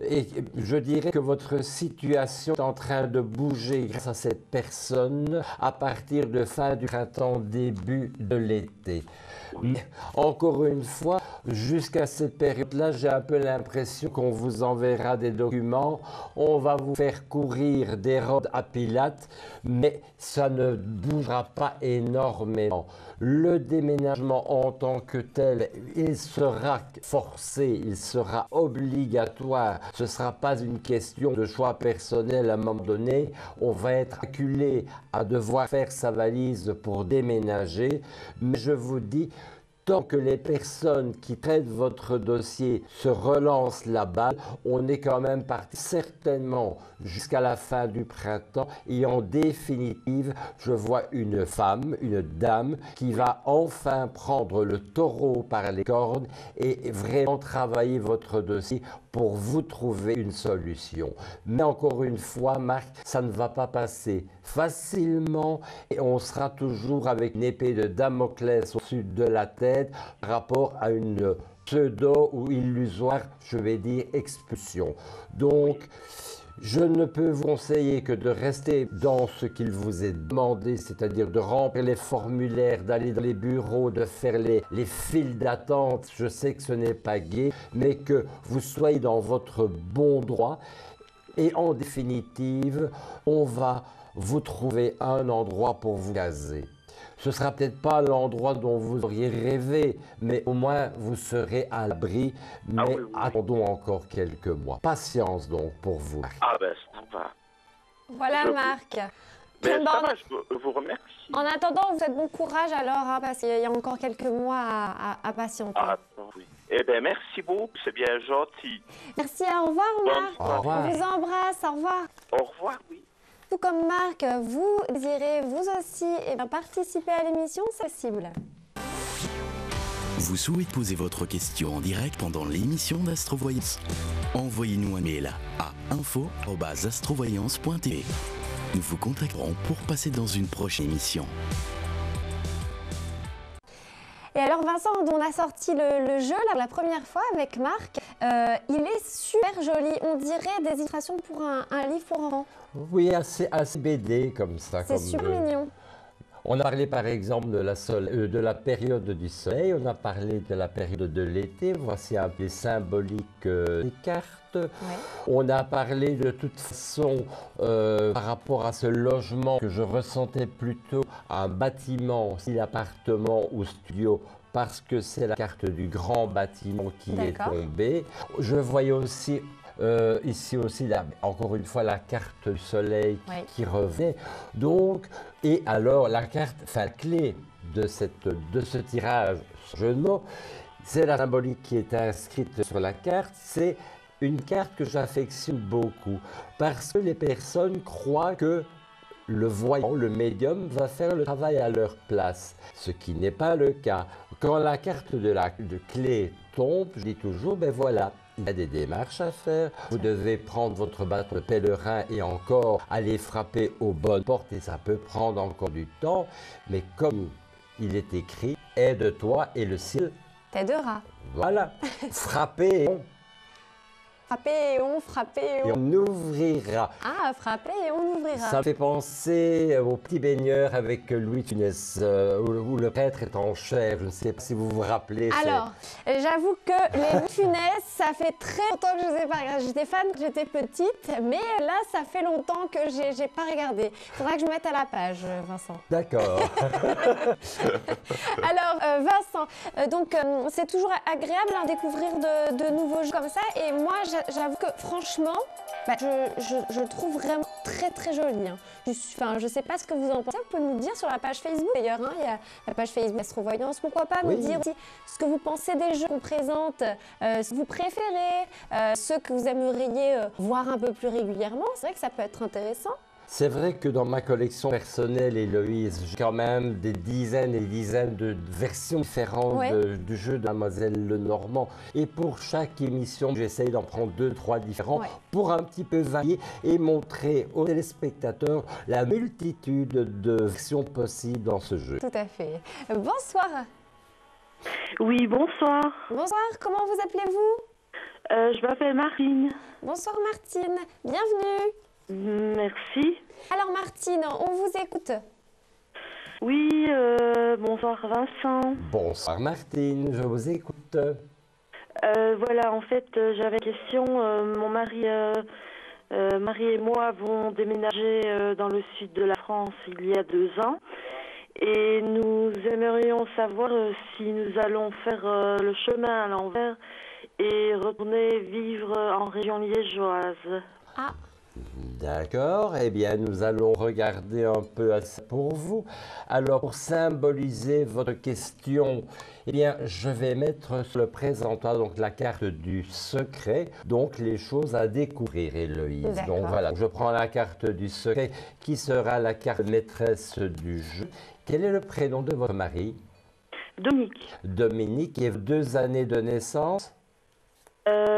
Et je dirais que votre situation est en train de bouger grâce à cette personne à partir de fin du printemps, début de l'été. Mais encore une fois, jusqu'à cette période-là, j'ai un peu l'impression qu'on vous enverra des documents, on va vous faire courir des Rhodes à Pilates, mais ça ne bougera pas énormément. Le déménagement en tant que tel, il sera forcé, il sera obligatoire. Ce ne sera pas une question de choix personnel à un moment donné. On va être acculé à devoir faire sa valise pour déménager. Mais je vous dis, tant que les personnes qui traitent votre dossier se relancent la balle, on est quand même parti certainement jusqu'à la fin du printemps. Et en définitive, je vois une femme, une dame, qui va enfin prendre le taureau par les cornes et vraiment travailler votre dossier pour vous trouver une solution. Mais encore une fois, Marc, ça ne va pas passer facilement et on sera toujours avec une épée de Damoclès au-dessus de la tête par rapport à une pseudo ou illusoire, je vais dire, expulsion. Donc, je ne peux vous conseiller que de rester dans ce qu'il vous est demandé, c'est-à-dire de remplir les formulaires, d'aller dans les bureaux, de faire les files d'attente. Je sais que ce n'est pas gai, mais que vous soyez dans votre bon droit. Et en définitive, on va vous trouver un endroit pour vous caser. Ce ne sera peut-être pas l'endroit dont vous auriez rêvé, mais au moins vous serez à l'abri. Mais attendons encore quelques mois. Patience donc pour vous. Ah ben ça va. Voilà Marc. Mais Bon, ça va, je vous remercie. en attendant, vous faites bon courage alors, hein, parce qu'il y a encore quelques mois à patienter. Ah, oui. Eh bien, merci beaucoup, c'est bien gentil. Merci, au revoir Marc. Au revoir. On vous embrasse, au revoir. Au revoir, oui. Tout comme Marc, vous désirez vous aussi participer à l'émission, c'est possible. Vous souhaitez poser votre question en direct pendant l'émission d'Astrovoyance? Envoyez-nous un mail à info@astrovoyance.tv. Nous vous contacterons pour passer dans une prochaine émission. Et alors Vincent, on a sorti le jeu là, la première fois avec Marc. Il est super joli. On dirait des illustrations pour un livre pour enfants. Oui, assez BD comme ça. C'est super mignon. On a parlé par exemple de la période du soleil, on a parlé de la période de l'été, voici un peu symbolique des cartes. Ouais. On a parlé de toute façon par rapport à ce logement que je ressentais plutôt un bâtiment, style appartement ou studio, parce que c'est la carte du grand bâtiment qui est tombée. Je voyais aussi ici aussi, encore une fois, la carte du soleil qui revenait. Donc, et alors, la carte, enfin, clé de ce tirage, jeu de mots, c'est la symbolique qui est inscrite sur la carte. C'est une carte que j'affectionne beaucoup parce que les personnes croient que le voyant, le médium, va faire le travail à leur place, ce qui n'est pas le cas. Quand la carte de clé tombe, je dis toujours, ben voilà, il y a des démarches à faire. Vous devez prendre votre bâton de pèlerin et encore aller frapper aux bonnes portes et ça peut prendre encore du temps. Mais comme il est écrit, aide-toi et le ciel t'aidera. Voilà, frappez et on... Frapper et on ouvrira. Ah, frapper et on ouvrira. Ça me fait penser au petit baigneur avec Louis de Funès, où le prêtre est en chair. Je ne sais pas si vous vous rappelez. Alors, j'avoue que les Louis de Funès, ça fait très longtemps que je ne sais pas regarder. J'étais fan quand j'étais petite, mais là, ça fait longtemps que je n'ai pas regardé. Il faudra que je me mette à la page, Vincent. D'accord. Alors, Vincent, donc c'est toujours agréable de découvrir de nouveaux jeux comme ça. Et moi, j'avoue que franchement, je le trouve vraiment très très joli. Hein. Je ne sais pas ce que vous en pensez. Vous pouvez nous le dire sur la page Facebook d'ailleurs. Hein. Il y a la page Facebook Astrovoyance. Pourquoi pas nous dire aussi ce que vous pensez des jeux qu'on présente, ce que vous préférez, ceux que vous aimeriez voir un peu plus régulièrement. C'est vrai que ça peut être intéressant. C'est vrai que dans ma collection personnelle, Héloïse, j'ai quand même des dizaines et des dizaines de versions différentes du jeu de Mademoiselle Lenormand. Et pour chaque émission, j'essaye d'en prendre 2, 3 différents pour un petit peu varier et montrer aux téléspectateurs la multitude de versions possibles dans ce jeu. Tout à fait. Bonsoir. Oui, bonsoir. Bonsoir, comment vous appelez-vous? Je m'appelle Martine. Bonsoir Martine, bienvenue. Merci. Alors Martine, on vous écoute. Oui, bonsoir Vincent. Bonsoir Martine, je vous écoute. Voilà, en fait, j'avais une question. Mon mari et moi avons déménagé dans le sud de la France il y a 2 ans. Et nous aimerions savoir si nous allons faire le chemin à l'envers et retourner vivre en région liégeoise. Ah. D'accord, eh bien nous allons regarder un peu à ça pour vous. Alors pour symboliser votre question, eh bien je vais mettre sur le présentoir donc la carte du secret, donc les choses à découvrir Héloïse. Donc voilà, je prends la carte du secret qui sera la carte maîtresse du jeu. Quel est le prénom de votre mari? Dominique. Dominique, et 2 années de naissance?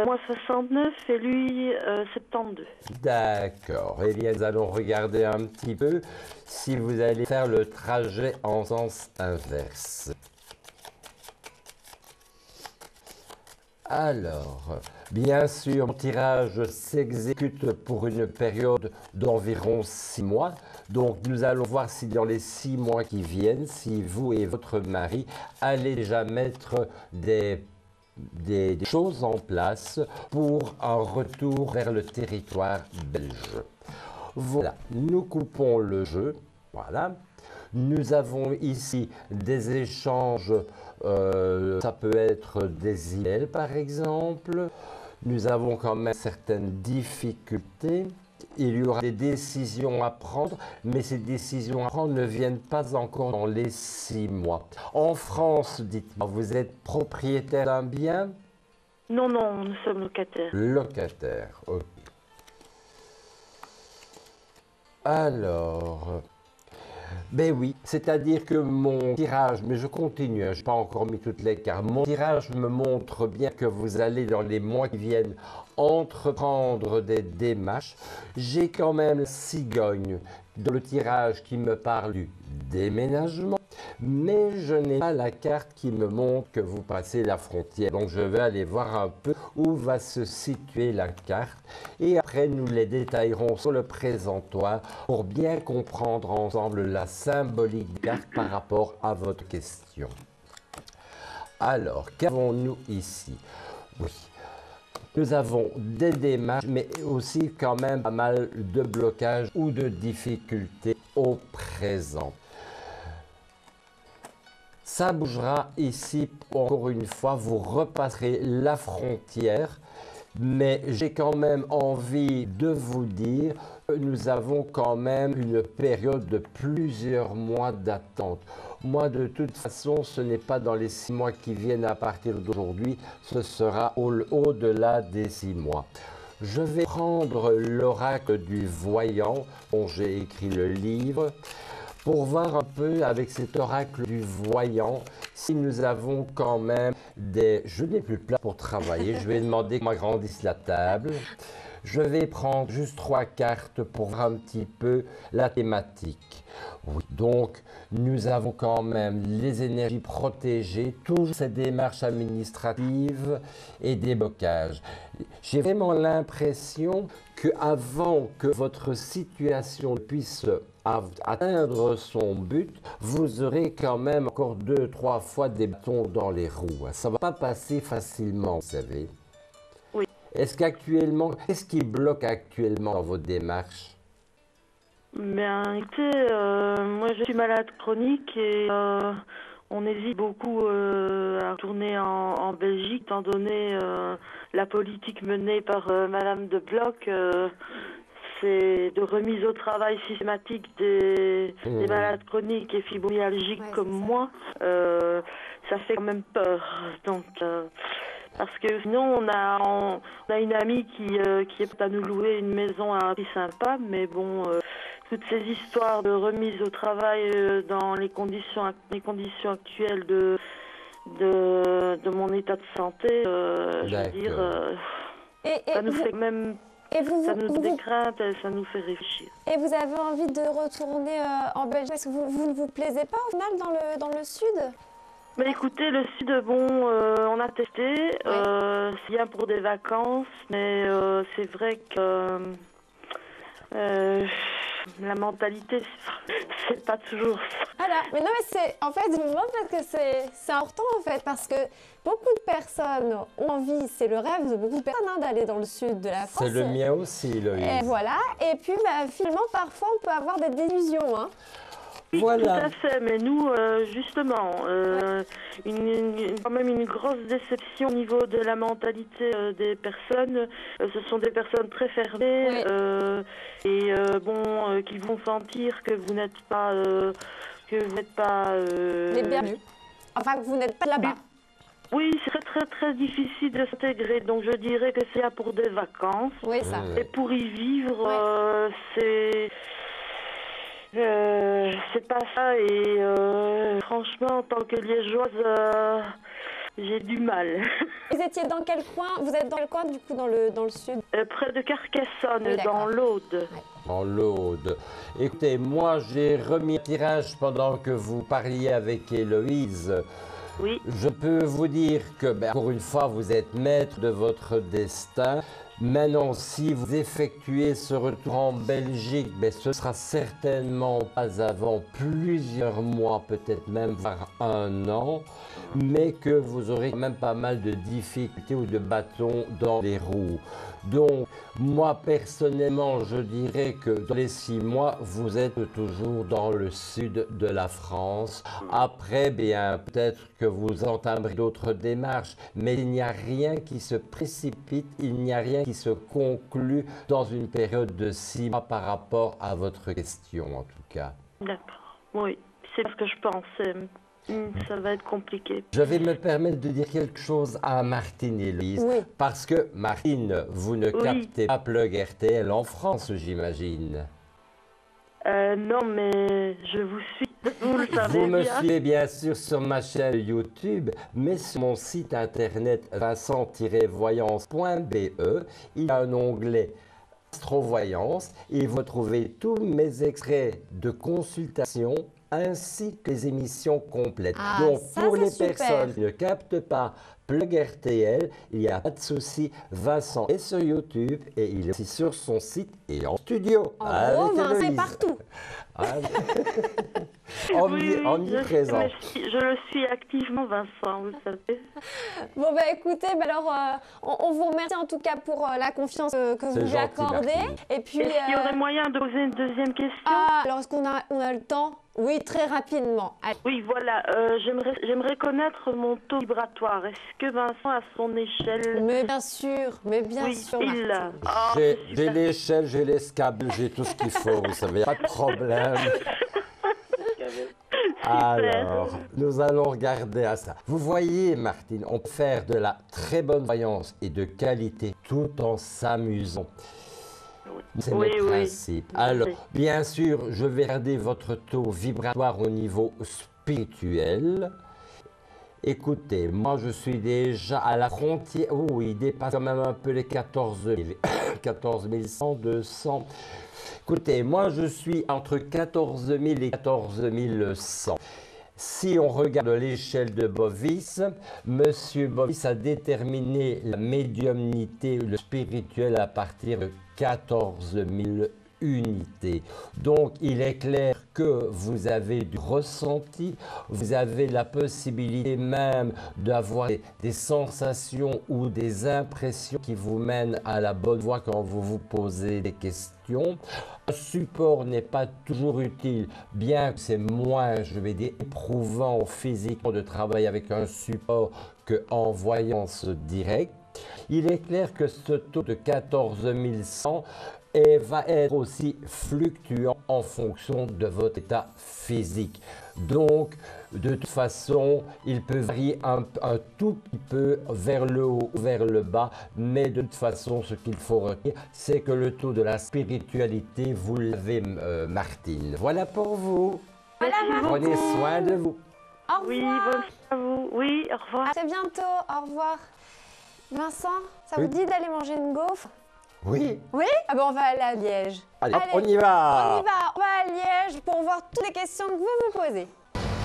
Moi 69 et lui 72. D'accord. Eh bien, nous allons regarder un petit peu si vous allez faire le trajet en sens inverse. Alors, bien sûr, mon tirage s'exécute pour une période d'environ 6 mois. Donc, nous allons voir si dans les 6 mois qui viennent, si vous et votre mari allez déjà mettre des choses en place pour un retour vers le territoire belge. Voilà, nous coupons le jeu. Voilà. Nous avons ici des échanges, ça peut être des emails par exemple. Nous avons quand même certaines difficultés. il y aura des décisions à prendre, mais ces décisions à prendre ne viennent pas encore dans les 6 mois. En France, dites-moi, vous êtes propriétaire d'un bien? Non, non, nous sommes locataires. Locataire, ok. Alors, ben oui, c'est-à-dire que mon tirage, mais je continue, je n'ai pas encore mis toutes les cartes, mon tirage me montre bien que vous allez dans les mois qui viennent entreprendre des démarches. J'ai quand même la cigogne dans le tirage qui me parle du déménagement, mais je n'ai pas la carte qui me montre que vous passez la frontière. Donc je vais aller voir un peu où va se situer la carte et après nous les détaillerons sur le présentoir pour bien comprendre ensemble la symbolique des cartes par rapport à votre question. Alors, qu'avons-nous ici? Oui. Nous avons des démarches, mais aussi quand même pas mal de blocages ou de difficultés au présent. Ça bougera ici, encore une fois, vous repasserez la frontière, mais j'ai quand même envie de vous dire que nous avons quand même une période de plusieurs mois d'attente. Moi, de toute façon, ce n'est pas dans les 6 mois qui viennent à partir d'aujourd'hui, ce sera au-delà des 6 mois. Je vais prendre l'oracle du voyant, dont j'ai écrit le livre, pour voir un peu avec cet oracle du voyant si nous avons quand même des... Je n'ai plus de place pour travailler, je vais demander qu'on m'agrandisse la table. Je vais prendre juste 3 cartes pour voir un petit peu la thématique. Oui, donc, nous avons quand même les énergies protégées, toujours ces démarches administratives et des blocages. J'ai vraiment l'impression qu'avant que votre situation puisse atteindre son but, vous aurez quand même encore 2-3 fois des bâtons dans les roues. Ça ne va pas passer facilement, vous savez. Oui. Est-ce qu'actuellement, qu'est-ce qui bloque actuellement dans vos démarches? Bien, écoutez, moi je suis malade chronique et on hésite beaucoup à retourner en Belgique, étant donné la politique menée par Madame de Bloch, c'est de remise au travail systématique des malades chroniques et fibromyalgiques comme moi. Ça fait quand même peur. Donc, parce que sinon, on a une amie qui est prête à nous louer une maison à un prix sympa, mais bon, toutes ces histoires de remise au travail dans les conditions actuelles de mon état de santé, je veux dire, ça nous fait même... ça nous décrinte et ça nous fait réfléchir. Et vous avez envie de retourner en Belgique parce que vous ne vous plaisez pas au final dans le sud? Mais écoutez, le sud, bon, on a testé, c'est bien pour des vacances, mais c'est vrai que la mentalité, c'est pas toujours ça. Voilà, mais non, mais c'est, en fait, je me demande parce que c'est important en fait, parce que beaucoup de personnes ont envie, c'est le rêve de beaucoup de personnes d'aller dans le sud de la France. C'est le mien aussi, Loïs. Et voilà, et puis finalement, parfois, on peut avoir des délusions, hein. Oui, voilà. Tout à fait, mais nous, justement, quand même une grosse déception au niveau de la mentalité des personnes. Ce sont des personnes très fermées et qui vont sentir que vous n'êtes pas... les bienvenus. Enfin, que vous n'êtes pas là-bas. Oui, c'est très très très difficile de s'intégrer, donc je dirais que c'est là pour des vacances. Oui, ça. Et pour y vivre, c'est pas ça et franchement en tant que liégeoise j'ai du mal. Vous étiez dans quel coin? Vous êtes dans quel coin du coup dans le sud? Près de Carcassonne, oui, dans l'Aude. Ouais. En l'Aude. Écoutez, moi j'ai remis un tirage pendant que vous parliez avec Héloïse. Oui. Je peux vous dire que, encore une fois, vous êtes maître de votre destin. Maintenant, si vous effectuez ce retour en Belgique, ce sera certainement pas avant plusieurs mois, peut-être même voire 1 an, mais que vous aurez quand même pas mal de difficultés ou de bâtons dans les roues. Donc, moi, personnellement, je dirais que dans les 6 mois, vous êtes toujours dans le sud de la France. Après, bien, peut-être que vous entamerez d'autres démarches, mais il n'y a rien qui se précipite, il n'y a rien qui se conclut dans une période de 6 mois par rapport à votre question, en tout cas. D'accord. Oui, c'est ce que je pensais. Ça va être compliqué. Je vais me permettre de dire quelque chose à Martine et Louise, parce que, Martine, vous ne captez pas Plug RTL en France, j'imagine. Non, mais je vous suis, vous le savez Vous me bien. suivez bien sûr sur ma chaîne YouTube, mais sur mon site internet vincent-voyance.be, il y a un onglet Astrovoyance et vous trouvez tous mes extraits de consultation ainsi que les émissions complètes. Donc, pour les personnes qui ne captent pas Plug RTL, il n'y a pas de souci. Vincent est sur YouTube et il est aussi sur son site et en studio. Oh, Vincent est partout. Omniprésent. Je le suis activement, Vincent, vous le savez. Bon, bah écoutez, alors, on vous remercie en tout cas pour la confiance que vous lui accordez. Et puis, est-ce qu'il y aurait moyen de poser une deuxième question? Alors, est-ce qu'on a le temps? Oui, très rapidement. Allez. Oui, voilà. J'aimerais connaître mon taux vibratoire. Est-ce que Vincent a son échelle? Mais bien sûr, sûr. Il l'a. J'ai l'échelle, j'ai l'escable, j'ai tout ce qu'il faut, vous savez, pas de problème. Alors, nous allons regarder à ça. Vous voyez, Martine, on peut faire de la très bonne voyance et de qualité tout en s'amusant. C'est le principe. Alors, bien sûr, je vais regarder votre taux vibratoire au niveau spirituel. Écoutez, moi je suis déjà à la frontière. Oh, il dépasse quand même un peu les 14 000. 14 100, 200. Écoutez, moi je suis entre 14 000 et 14 100. Si on regarde l'échelle de Bovis, Monsieur Bovis a déterminé la médiumnité, le spirituel à partir de 14 000 unités. Donc, il est clair que vous avez du ressenti, vous avez la possibilité même d'avoir des sensations ou des impressions qui vous mènent à la bonne voie quand vous vous posez des questions. Un support n'est pas toujours utile, bien que c'est moins, je vais dire, éprouvant physiquement de travailler avec un support qu'en voyance directe. Il est clair que ce taux de 14 100 va être aussi fluctuant en fonction de votre état physique. Donc, de toute façon, il peut varier un tout petit peu vers le haut ou vers le bas, mais de toute façon, ce qu'il faut retenir, c'est que le taux de la spiritualité, vous l'avez, Martine. Voilà pour vous. Voilà, Prenez soin de vous. Au revoir. Oui, bonne à vous. Oui, au revoir. À très bientôt. Au revoir. Vincent, ça vous dit d'aller manger une gaufre? Oui. Oui? Ah ben on va aller à Liège. Allez, on y va. On y va. On va à Liège pour voir toutes les questions que vous vous posez.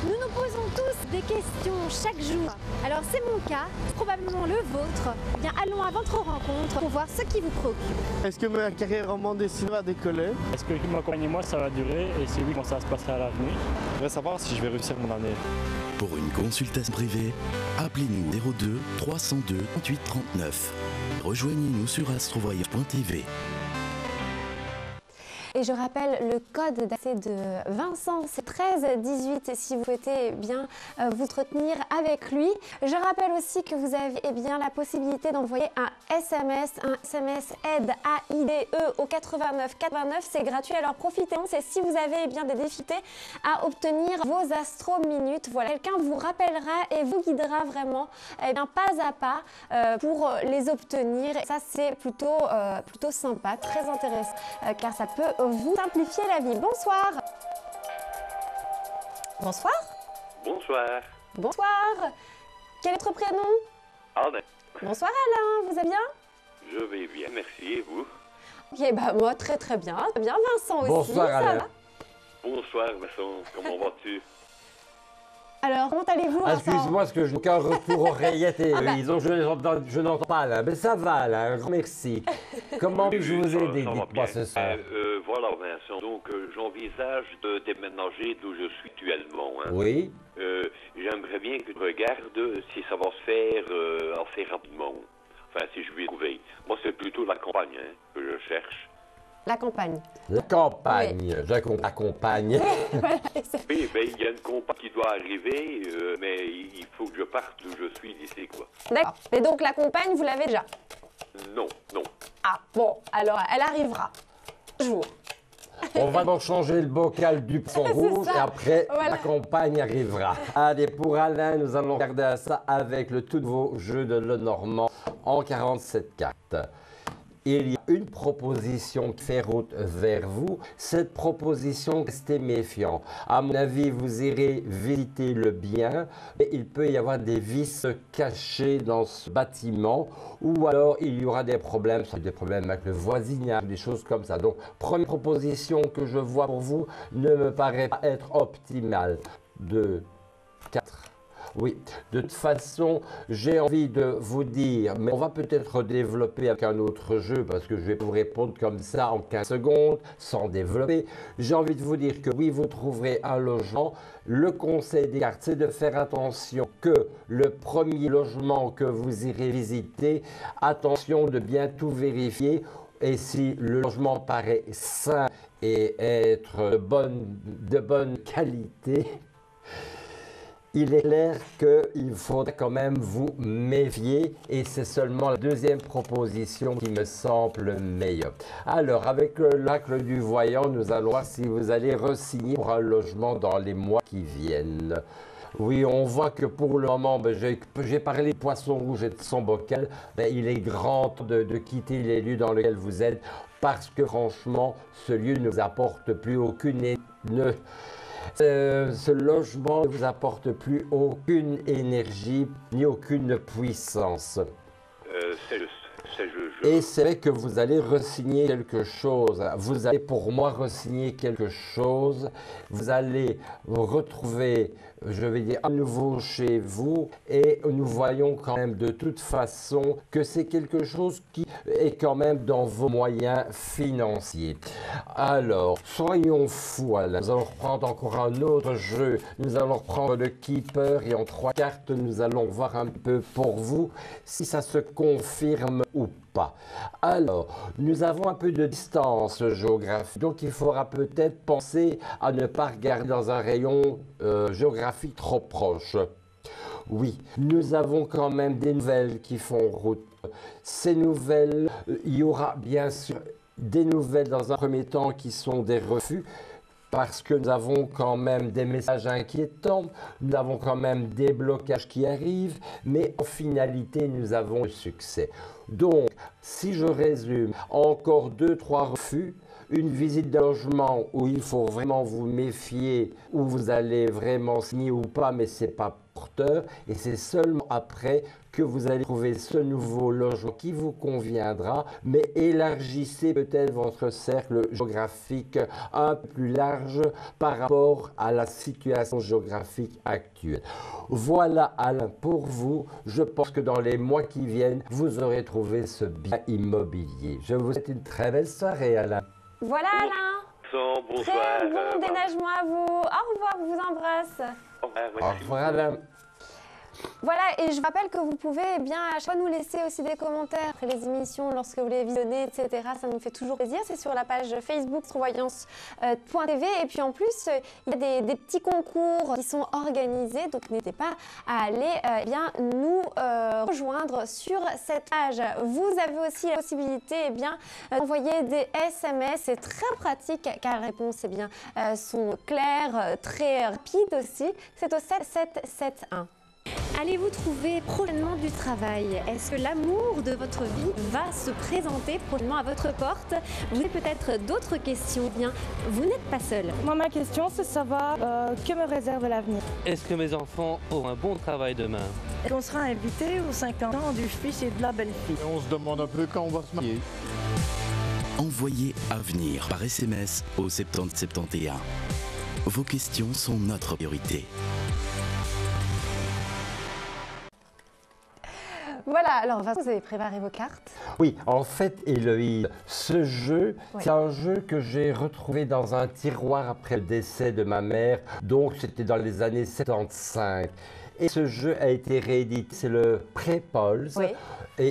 Nous nous posons tous des questions chaque jour. Alors c'est mon cas, probablement le vôtre. Eh bien allons à votre rencontre pour voir ce qui vous préoccupe. Est-ce que ma carrière en bande dessinée va décoller? Est-ce que m'accompagner moi ça va durer et si oui, comment ça va se passer à l'avenir? Je voudrais savoir si je vais réussir mon année. Pour une consultation privée, appelez-nous 02 302 38 39. Rejoignez-nous sur astrovoyance.tv. Et je rappelle le code d'accès de Vincent, c'est 1318 si vous souhaitez bien vous entretenir avec lui. Je rappelle aussi que vous avez bien la possibilité d'envoyer un SMS aide AIDE au 89 89, c'est gratuit. Alors profitez-en, c'est si vous avez bien des difficultés à obtenir vos astro-minutes. Voilà, quelqu'un vous rappellera et vous guidera vraiment pas à pas pour les obtenir. Et ça c'est plutôt sympa, très intéressant car ça peut vous simplifier la vie. Bonsoir. Bonsoir. Bonsoir. Bonsoir. Quel est votre prénom? Alain. Bonsoir Alain, vous allez bien? Je vais bien, merci, et vous? Ok, bah moi très très bien. Bien Vincent aussi. Bonsoir ça Alain. va? Bonsoir Vincent, comment vas-tu? Alors, comment allez-vous Vincent? Excuse-moi, parce que je n'ai qu'un retour oreillette et je n'entends pas Alain. Mais ça va Alain, un grand merci. Comment puis-je vous aider? Dites-moi ce soir. Voilà Vincent, donc j'envisage de déménager d'où je suis actuellement. Hein. Oui. J'aimerais bien que tu regardes si ça va se faire assez rapidement. Enfin, si je lui ai trouvé. Moi, c'est plutôt la campagne que je cherche. La campagne. La campagne, j'accompagne. Oui, ben, il y a une campagne qui doit arriver, mais il faut que je parte d'où je suis d'ici, quoi. D'accord. Et donc la campagne, vous l'avez déjà? Non, non. Ah, bon, alors elle arrivera. Jour. On va donc changer le bocal du poisson rouge et après la campagne arrivera. Allez, pour Alain, nous allons regarder ça avec le tout nouveau jeu de Lenormand en 47 cartes. Il y a une proposition qui fait route vers vous. Cette proposition, restez méfiant. À mon avis, vous irez visiter le bien, mais il peut y avoir des vices cachés dans ce bâtiment, ou alors il y aura des problèmes avec le voisinage, des choses comme ça. Donc, première proposition que je vois pour vous ne me paraît pas être optimale. 2, 4. Oui, de toute façon, j'ai envie de vous dire, mais on va peut-être développer avec un autre jeu, parce que je vais vous répondre comme ça en 15 secondes, sans développer. J'ai envie de vous dire que oui, vous trouverez un logement. Le conseil des cartes, c'est de faire attention que le premier logement que vous irez visiter, attention de bien tout vérifier. Et si le logement paraît sain et être de bonne qualité, il est clair qu'il faudra quand même vous méfier et c'est seulement la deuxième proposition qui me semble meilleure. Alors, avec l'oracle du voyant, nous allons voir si vous allez re-signer pour un logement dans les mois qui viennent. Oui, on voit que pour le moment, j'ai parlé de poisson rouge et de son bocal, il est grand temps de quitter les lieux dans lesquels vous êtes parce que franchement, ce lieu ne vous apporte plus aucune... Ce logement ne vous apporte plus aucune énergie ni aucune puissance. C'est juste. Et c'est vrai que vous allez re-signer quelque chose. Vous allez pour moi re-signer quelque chose. Vous allez vous retrouver, je vais dire, à nouveau chez vous. Et nous voyons quand même de toute façon que c'est quelque chose qui est quand même dans vos moyens financiers. Alors, soyons fous. Alain. Nous allons reprendre encore un autre jeu. Nous allons reprendre le Keeper et en 3 cartes, nous allons voir un peu pour vous si ça se confirme ou pas. Alors, nous avons un peu de distance géographique, donc il faudra peut-être penser à ne pas regarder dans un rayon géographique trop proche. Oui, nous avons quand même des nouvelles qui font route. Ces nouvelles, il y aura bien sûr des nouvelles dans un premier temps qui sont des refus, parce que nous avons quand même des messages inquiétants, nous avons quand même des blocages qui arrivent, mais en finalité, nous avons le succès. Donc, si je résume, encore 2-3 refus, une visite de logement où il faut vraiment vous méfier, où vous allez vraiment signer ou pas, mais ce n'est pas porteur, et c'est seulement après que vous allez trouver ce nouveau logement qui vous conviendra, mais élargissez peut-être votre cercle géographique un peu plus large par rapport à la situation géographique actuelle. Voilà Alain pour vous. Je pense que dans les mois qui viennent, vous aurez trouvé ce bien immobilier. Je vous souhaite une très belle soirée Alain. Voilà Alain. Bonsoir. Très bon déneigement à vous. Au revoir, on vous embrasse. Au revoir Alain. Voilà, et je rappelle que vous pouvez bien à chaque fois nous laisser aussi des commentaires après les émissions, lorsque vous les visionnez, etc. Ça nous fait toujours plaisir. C'est sur la page Facebook astrovoyance.tv. Et puis en plus, il y a des petits concours qui sont organisés. Donc n'hésitez pas à aller nous rejoindre sur cette page. Vous avez aussi la possibilité d'envoyer des SMS. C'est très pratique car les réponses sont claires, très rapides aussi. C'est au 7771. Allez-vous trouver prochainement du travail? Est-ce que l'amour de votre vie va se présenter prochainement à votre porte? Vous avez peut-être d'autres questions. Bien, vous n'êtes pas seul. Moi, ma question, c'est de savoir que me réserve l'avenir. Est-ce que mes enfants auront un bon travail demain? On sera invité aux 50 ans du fils et de la belle-fille. On se demande un peu quand on va se marier. Envoyez Avenir par SMS au 7071. Vos questions sont notre priorité. Voilà, alors vous avez préparé vos cartes? Oui, en fait, Héloïse, ce jeu, c'est un jeu que j'ai retrouvé dans un tiroir après le décès de ma mère, donc c'était dans les années 75. Et ce jeu a été réédité, c'est le Pré-Pols. Oui.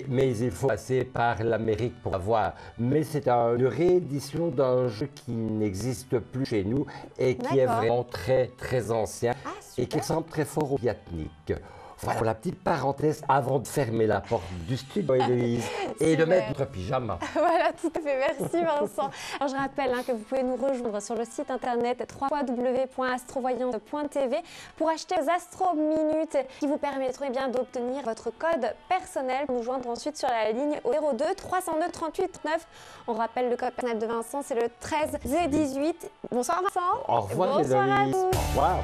Mais il faut passer par l'Amérique pour l'avoir. Mais c'est une réédition d'un jeu qui n'existe plus chez nous et qui est vraiment très, très ancien et qui ressemble très fort au Viatnik. Voilà pour la petite parenthèse avant de fermer la porte du studio, Héloïse, et de mettre notre pyjama. Voilà, tout à fait. Merci, Vincent. Alors, je rappelle que vous pouvez nous rejoindre sur le site internet www.astrovoyance.tv pour acheter vos Astro Minutes qui vous permettront d'obtenir votre code personnel. Nous joindre ensuite sur la ligne au 02 302 38 9. On rappelle le code personnel de Vincent, c'est le 13 Z18. Bonsoir, Vincent. Au revoir, Bonsoir Héloïse. à tous. Au revoir.